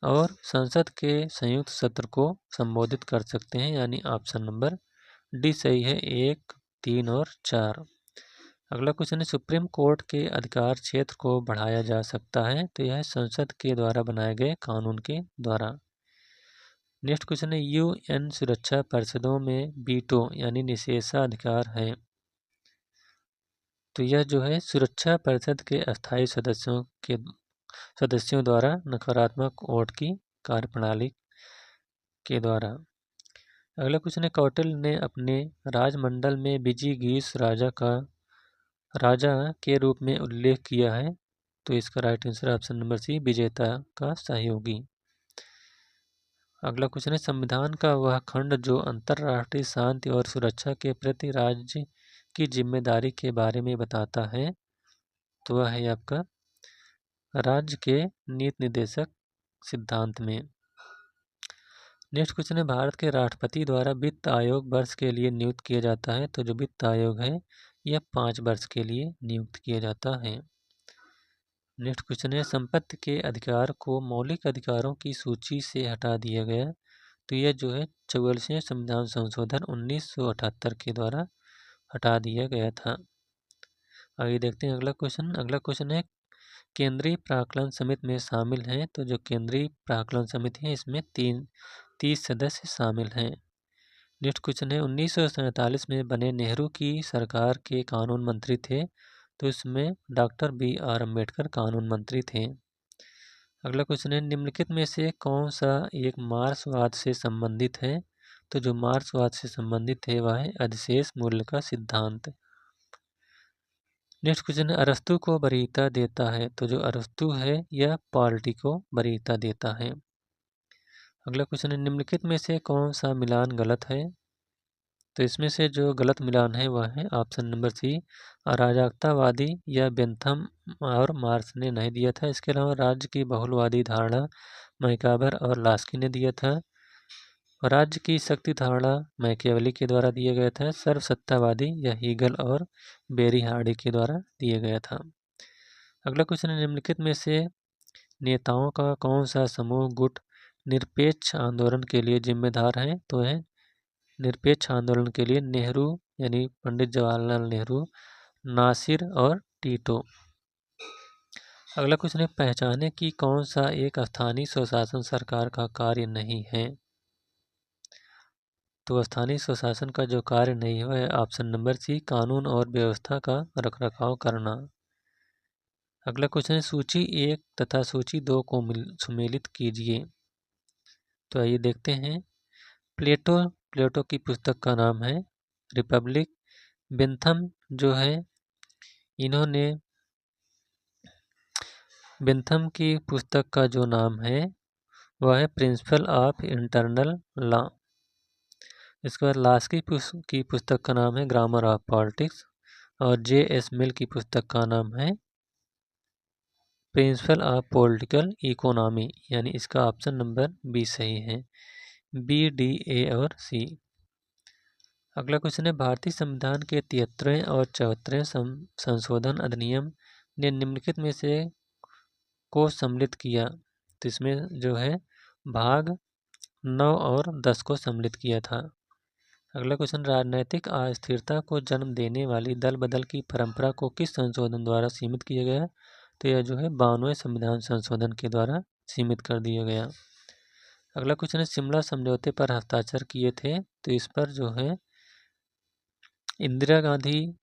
और संसद के संयुक्त सत्र को संबोधित कर सकते हैं, यानी ऑप्शन नंबर डी सही है, 1, 3 और 4। अगला क्वेश्चन है, सुप्रीम कोर्ट के अधिकार क्षेत्र को बढ़ाया जा सकता है। तो यह संसद के द्वारा बनाए गए कानून के द्वारा। नेक्स्ट क्वेश्चन है, यूएन सुरक्षा परिषदों में वीटो यानी निषेधाधिकार है। तो यह जो है सुरक्षा परिषद के अस्थायी सदस्यों द्वारा नकारात्मक वोट की कार्यप्रणाली के द्वारा। अगला क्वेश्चन है, कौटिल्य ने अपने राजमंडल में विजिगीष राजा के रूप में उल्लेख किया है। तो इसका right answer option number C, विजेता का सहयोगी। अगला क्वेश्चन है, संविधान का वह खंड जो अंतर्राष्ट्रीय शांति और सुरक्षा के प्रति राज्य की जिम्मेदारी के बारे में बताता है, तो वह है आपका राज्य के नीति निर्देशक सिद्धांत में। नेक्स्ट क्वेश्चन है, भारत के राष्ट्रपति द्वारा वित्त आयोग वर्ष के लिए नियुक्त किया जाता है। तो जो वित्त आयोग है यह 5 वर्ष के लिए नियुक्त किया जाता है। नेक्स्ट क्वेश्चन है, संपत्ति के अधिकार को मौलिक अधिकारों की सूची से हटा दिया गया। तो यह जो है 44वें संविधान संशोधन 1978 के द्वारा हटा दिया गया था। आगे देखते हैं अगला क्वेश्चन है, केंद्रीय प्राक्कलन समिति में शामिल हैं। तो जो केंद्रीय प्राक्कलन समिति है इसमें 30 सदस्य शामिल हैं। नेक्स्ट क्वेश्चन है 1947 में बने नेहरू की सरकार के कानून मंत्री थे, तो इसमें डॉक्टर B.R. अम्बेडकर कानून मंत्री थे। अगला क्वेश्चन है निम्नलिखित में से कौन सा एक मार्क्सवाद से संबंधित है, तो जो मार्क्सवाद से संबंधित है वह है अधिशेष मूल्य का सिद्धांत। नेक्स्ट क्वेश्चन है अरस्तु को वरीयता देता है, तो जो अरस्तु है यह पॉलिटी को वरीयता देता है। अगला क्वेश्चन है निम्नलिखित में से कौन सा मिलान गलत है, तो इसमें से जो गलत मिलान है वह है ऑप्शन नंबर सी, अराजकतावादी या बेंथम और मार्क्स ने नहीं दिया था। इसके अलावा राज्य की बहुलवादी धारणा मैकाबर और लास्की ने दिया था। राज्य की शक्ति धारणा मैकियावेली के द्वारा दिया गया था। सर्वसत्तावादी या हीगल और बेरी हार्डी के द्वारा दिया गया था। अगला क्वेश्चन है निम्नलिखित में से नेताओं का कौन सा समूह गुट निरपेक्ष आंदोलन के लिए जिम्मेदार है, तो है निरपेक्ष आंदोलन के लिए नेहरू यानी पंडित जवाहरलाल नेहरू, नासिर और टीटो। अगला क्वेश्चन है पहचाने कि कौन सा एक स्थानीय स्वशासन सरकार का कार्य नहीं है, तो स्थानीय स्वशासन का जो कार्य नहीं है वह ऑप्शन नंबर सी, कानून और व्यवस्था का रखरखाव करना। अगला क्वेश्चन है सूची 1 तथा सूची 2 को सुमेलित कीजिए, तो आइए देखते हैं। प्लेटो की पुस्तक का नाम है रिपब्लिक। बेंथम जो है इन्होंने बेंथम की पुस्तक का जो नाम है वह है प्रिंसिपल ऑफ इंटरनल लॉ। इसके बाद लास्की की पुस्तक का नाम है ग्रामर ऑफ पॉलिटिक्स और J.S. मिल की पुस्तक का नाम है प्रिंसिपल ऑफ पॉलिटिकल इकोनॉमी, यानी इसका ऑप्शन नंबर बी सही है। B, D, A और C। अगला क्वेश्चन है भारतीय संविधान के 73वें और 74वें संशोधन अधिनियम ने निम्नलिखित में से को सम्मिलित किया, तो इसमें जो है भाग 9 और 10 को सम्मिलित किया था। अगला क्वेश्चन राजनैतिक अस्थिरता को जन्म देने वाली दल बदल की परंपरा को किस संशोधन द्वारा सीमित किया गया, तो यह जो है 92वें संविधान संशोधन के द्वारा सीमित कर दिया गया। अगला क्वेश्चन है शिमला समझौते पर हस्ताक्षर किए थे, तो इस पर जो है इंदिरा गांधी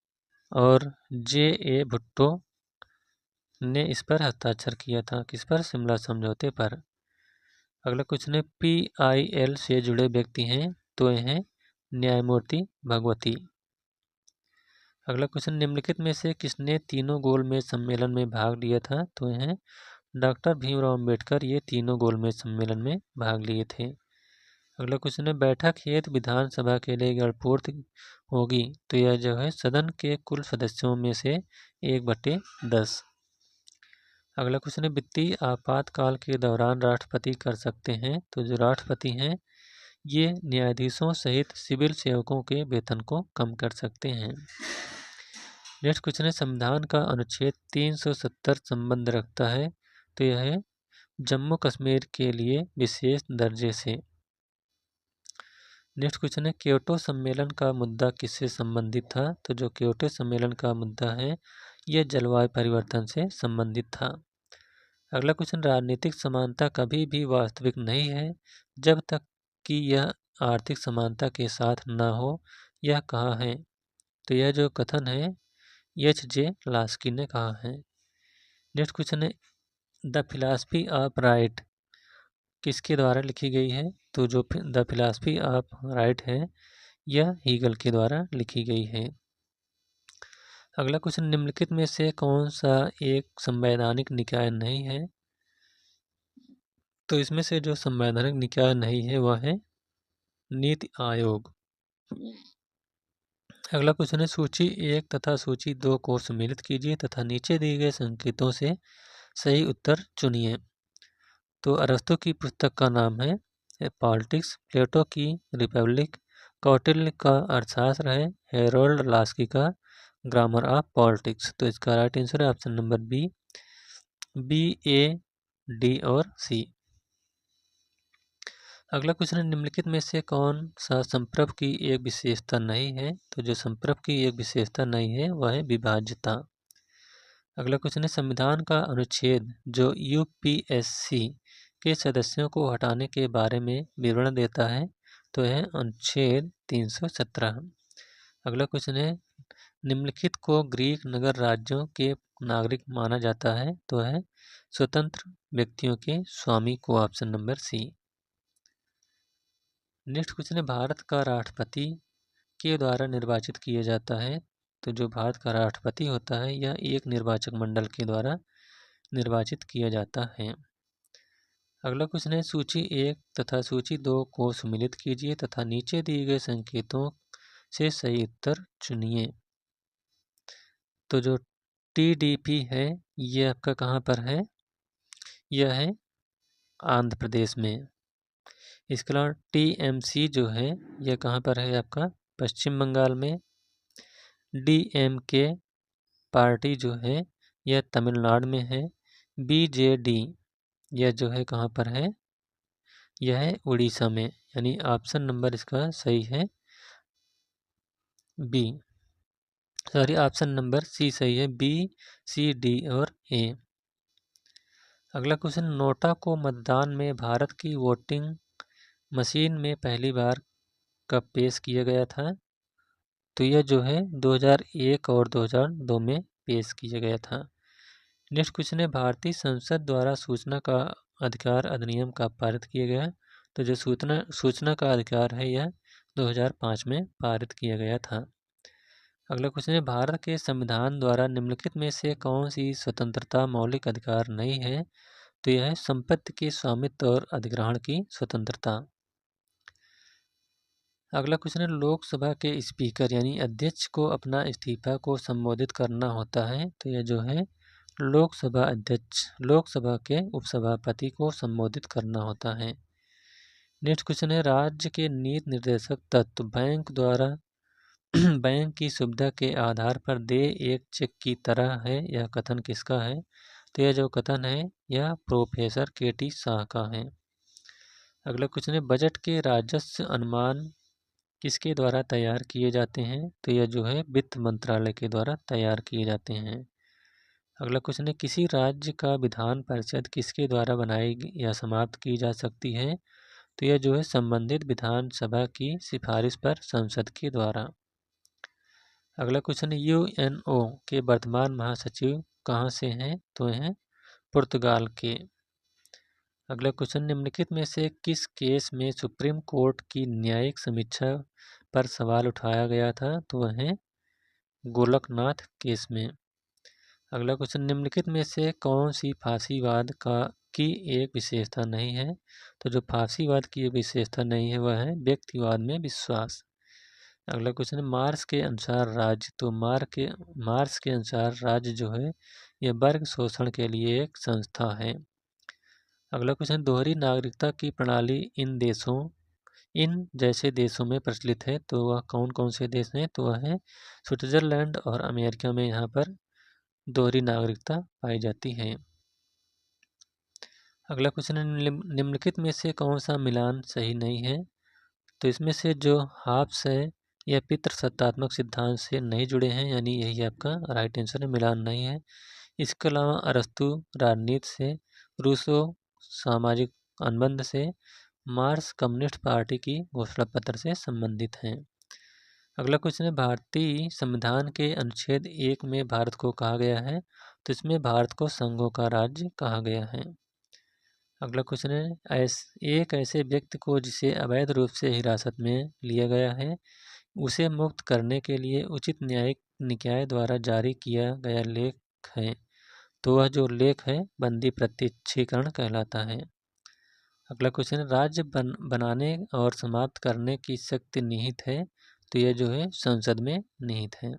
और J.A. भुट्टो ने इस पर हस्ताक्षर किया था, किस पर, शिमला समझौते पर। अगला क्वेश्चन है PIL से जुड़े व्यक्ति हैं, तो ये हैं न्यायमूर्ति भगवती। अगला क्वेश्चन निम्नलिखित में से किसने तीनों गोलमेज सम्मेलन में भाग लिया था, तो ये हैं डॉक्टर भीमराव अम्बेडकर, ये तीनों गोलमेज सम्मेलन में भाग लिए थे। अगला क्वेश्चन है बैठक हेतु विधानसभा के लिए गणपूर्त होगी, तो यह जो है सदन के कुल सदस्यों में से 1/10। अगला क्वेश्चन है वित्तीय आपातकाल के दौरान राष्ट्रपति कर सकते हैं, तो जो राष्ट्रपति हैं ये न्यायाधीशों सहित सिविल सेवकों के वेतन को कम कर सकते हैं। नेक्स्ट क्वेश्चन है संविधान का अनुच्छेद 370 संबंध रखता है, तो यह है जम्मू कश्मीर के लिए विशेष दर्जे से। नेक्स्ट क्वेश्चन है क्योटो सम्मेलन का मुद्दा किससे संबंधित था, तो जो क्योटो सम्मेलन का मुद्दा है यह जलवायु परिवर्तन से संबंधित था। अगला क्वेश्चन राजनीतिक समानता कभी भी वास्तविक नहीं है जब तक कि यह आर्थिक समानता के साथ न हो, यह कहा है, तो यह जो कथन है H.J. लास्की ने कहा है। नेक्स्ट क्वेश्चन है द फिलॉसफी ऑफ राइट किसके द्वारा लिखी गई है, तो जो द फिलॉसफी ऑफ राइट है यह हीगल के द्वारा लिखी गई है। अगला क्वेश्चन निम्नलिखित में से कौन सा एक संवैधानिक निकाय नहीं है, तो इसमें से जो संवैधानिक निकाय नहीं है वह है नीति आयोग। अगला क्वेश्चन है सूची 1 तथा सूची 2 को सम्मिलित कीजिए तथा नीचे दिए गए संकेतों से सही उत्तर चुनिए। तो अरस्तु की पुस्तक का नाम है पॉलिटिक्स, प्लेटो की रिपब्लिक, कौटिल्य का अर्थशास्त्र है, हेरोल्ड लास्की का ग्रामर ऑफ पॉलिटिक्स। तो इसका राइट आंसर है option number B, A, D और C। अगला क्वेश्चन है निम्नलिखित में से कौन सा संप्रभ की एक विशेषता नहीं है, तो जो संप्रभ की एक विशेषता नहीं है वह है विभाज्यता। अगला क्वेश्चन है संविधान का अनुच्छेद जो UPSC के सदस्यों को हटाने के बारे में विवरण देता है, तो है अनुच्छेद 317। अगला क्वेश्चन है, निम्नलिखित को ग्रीक नगर राज्यों के नागरिक माना जाता है, तो है स्वतंत्र व्यक्तियों के स्वामी को option number C. Next question है, भारत का राष्ट्रपति के द्वारा निर्वाचित किया जाता है, तो जो भारत का राष्ट्रपति होता है यह एक निर्वाचक मंडल के द्वारा निर्वाचित किया जाता है। अगला क्वेश्चन है, सूची 1 तथा सूची 2 को सम्मिलित कीजिए तथा नीचे दिए गए संकेतों से सही उत्तर चुनिए। तो जो TDP है ये आपका कहाँ पर है, यह है आंध्र प्रदेश में। इसके अलावा TMC जो है यह कहाँ पर है, आपका पश्चिम बंगाल में। DMK पार्टी जो है यह तमिलनाडु में है। BJD यह जो है कहाँ पर है, यह है उड़ीसा में। यानी ऑप्शन नंबर इसका सही है B, sorry option number C सही है, B, C, D और A। अगला क्वेश्चन, नोटा को मतदान में भारत की वोटिंग मशीन में पहली बार कब पेश किया गया था, तो यह जो है 2001 और 2002 में पेश किया गया था। नेक्स्ट क्वेश्चन है, भारतीय संसद द्वारा सूचना का अधिकार अधिनियम कब पारित किया गया, तो जो सूचना का अधिकार है यह 2005 में पारित किया गया था। अगला क्वेश्चन है, भारत के संविधान द्वारा निम्नलिखित में से कौन सी स्वतंत्रता मौलिक अधिकार नहीं है, तो यह है संपत्ति के स्वामित्व और अधिग्रहण की स्वतंत्रता। अगला क्वेश्चन है, लोकसभा के स्पीकर यानी अध्यक्ष को अपना इस्तीफा को संबोधित करना होता है, तो यह जो है लोकसभा अध्यक्ष लोकसभा के उपसभापति को संबोधित करना होता है। नेक्स्ट क्वेश्चन है, राज्य के नीति निर्देशक तत्व बैंक द्वारा बैंक की सुविधा के आधार पर दे एक चेक की तरह है, यह कथन किसका है, तो यह जो कथन है यह प्रोफेसर KT शाह का है। अगला क्वेश्चन है, बजट के राजस्व अनुमान किसके द्वारा तैयार किए जाते हैं, तो यह जो है वित्त मंत्रालय के द्वारा तैयार किए जाते हैं। अगला क्वेश्चन है, किसी राज्य का विधान परिषद किसके द्वारा बनाई या समाप्त की जा सकती है, तो यह जो है संबंधित विधानसभा की सिफारिश पर संसद के द्वारा। अगला क्वेश्चन है, UNO के वर्तमान महासचिव कहाँ से हैं, तो हैं पुर्तगाल के। अगला क्वेश्चन, निम्नलिखित में से किस केस में सुप्रीम कोर्ट की न्यायिक समीक्षा पर सवाल उठाया गया था, तो वह है गोलकनाथ केस में। अगला क्वेश्चन, निम्नलिखित में से कौन सी फांसीवाद की एक विशेषता नहीं है, तो जो फांसीवाद की एक विशेषता नहीं है वह है व्यक्तिवाद में विश्वास। अगला क्वेश्चन, मार्क्स के अनुसार राज्य, तो मार्क्स के अनुसार राज्य जो है यह वर्ग शोषण के लिए एक संस्था है। अगला क्वेश्चन, दोहरी नागरिकता की प्रणाली इन जैसे देशों में प्रचलित है, तो वह कौन कौन से देश हैं, तो वह है स्विट्जरलैंड और अमेरिका में यहाँ पर दोहरी नागरिकता पाई जाती है। अगला क्वेश्चन है, निम्नलिखित में से कौन सा मिलान सही नहीं है, तो इसमें से जो हाब्स है यह पितृसत्तात्मक सिद्धांत से नहीं जुड़े हैं, यानी यही आपका राइट आंसर है, मिलान नहीं है। इसके अलावा अरस्तु राजनीति से, रूसो सामाजिक अनुबंध से, मार्क्स कम्युनिस्ट पार्टी की घोषणा पत्र से संबंधित हैं। अगला क्वेश्चन है, भारतीय संविधान के अनुच्छेद 1 में भारत को कहा गया है, तो इसमें भारत को संघों का राज्य कहा गया है। अगला क्वेश्चन है, एक ऐसे व्यक्ति को जिसे अवैध रूप से हिरासत में लिया गया है उसे मुक्त करने के लिए उचित न्यायिक निकाय द्वारा जारी किया गया लेख है, तो वह जो लेख है बंदी प्रत्यक्षीकरण कहलाता है। अगला क्वेश्चन, राज्य बनाने और समाप्त करने की शक्ति निहित है, तो यह जो है संसद में निहित है।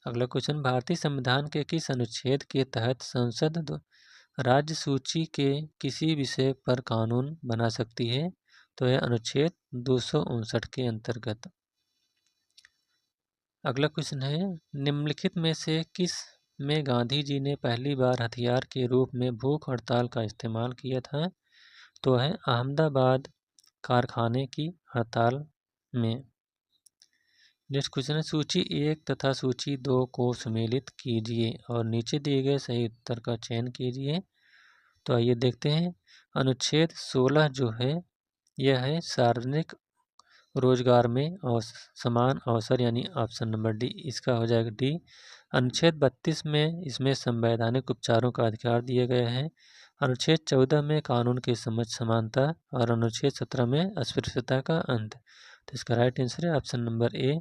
अगला क्वेश्चन, भारतीय संविधान के किस अनुच्छेद के तहत संसद राज्य सूची के किसी विषय पर कानून बना सकती है, तो यह अनुच्छेद 259 के अंतर्गत। अगला क्वेश्चन है, निम्नलिखित में से किस में गांधी जी ने पहली बार हथियार के रूप में भूख हड़ताल का इस्तेमाल किया था, तो है अहमदाबाद कारखाने की हड़ताल में। नेक्स्ट क्वेश्चन है, सूची 1 तथा सूची 2 को सम्मिलित कीजिए और नीचे दिए गए सही उत्तर का चयन कीजिए। तो आइए देखते हैं, अनुच्छेद 16 जो है यह है सार्वजनिक रोजगार में समान अवसर यानी ऑप्शन नंबर डी, इसका हो जाएगा डी। अनुच्छेद 32 में इसमें संवैधानिक उपचारों का अधिकार दिए गए हैं। अनुच्छेद 14 में कानून की समझ समानता और अनुच्छेद 17 में अस्पृश्यता का अंत। तो इसका राइट आंसर है option number A,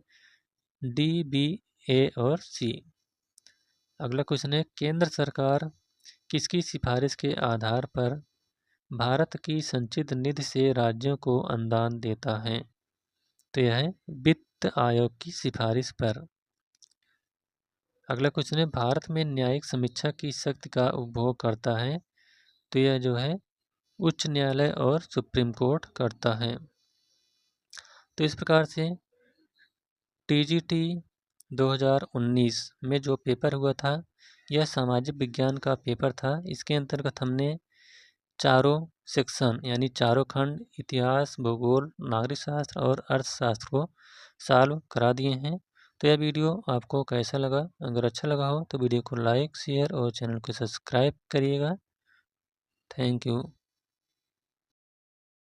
D, B, A और सी। अगला क्वेश्चन है, केंद्र सरकार किसकी सिफारिश के आधार पर भारत की संचित निधि से राज्यों को अनुदान देता है? तो यह है वित्त आयोग की सिफारिश पर। अगला क्वेश्चन है, भारत में न्यायिक समीक्षा की शक्ति का उपभोग करता है? तो यह जो है उच्च न्यायालय और सुप्रीम कोर्ट करता है। तो इस प्रकार से टीजीटी 2019 में जो पेपर हुआ था यह सामाजिक विज्ञान का पेपर था। इसके अंतर्गत हमने चारों सेक्शन यानी चारों खंड इतिहास, भूगोल, नागरिक शास्त्र और अर्थशास्त्र को सॉल्व करा दिए हैं। तो यह वीडियो आपको कैसा लगा? अगर अच्छा लगा हो तो वीडियो को लाइक, शेयर और चैनल को सब्सक्राइब करिएगा। Thank you.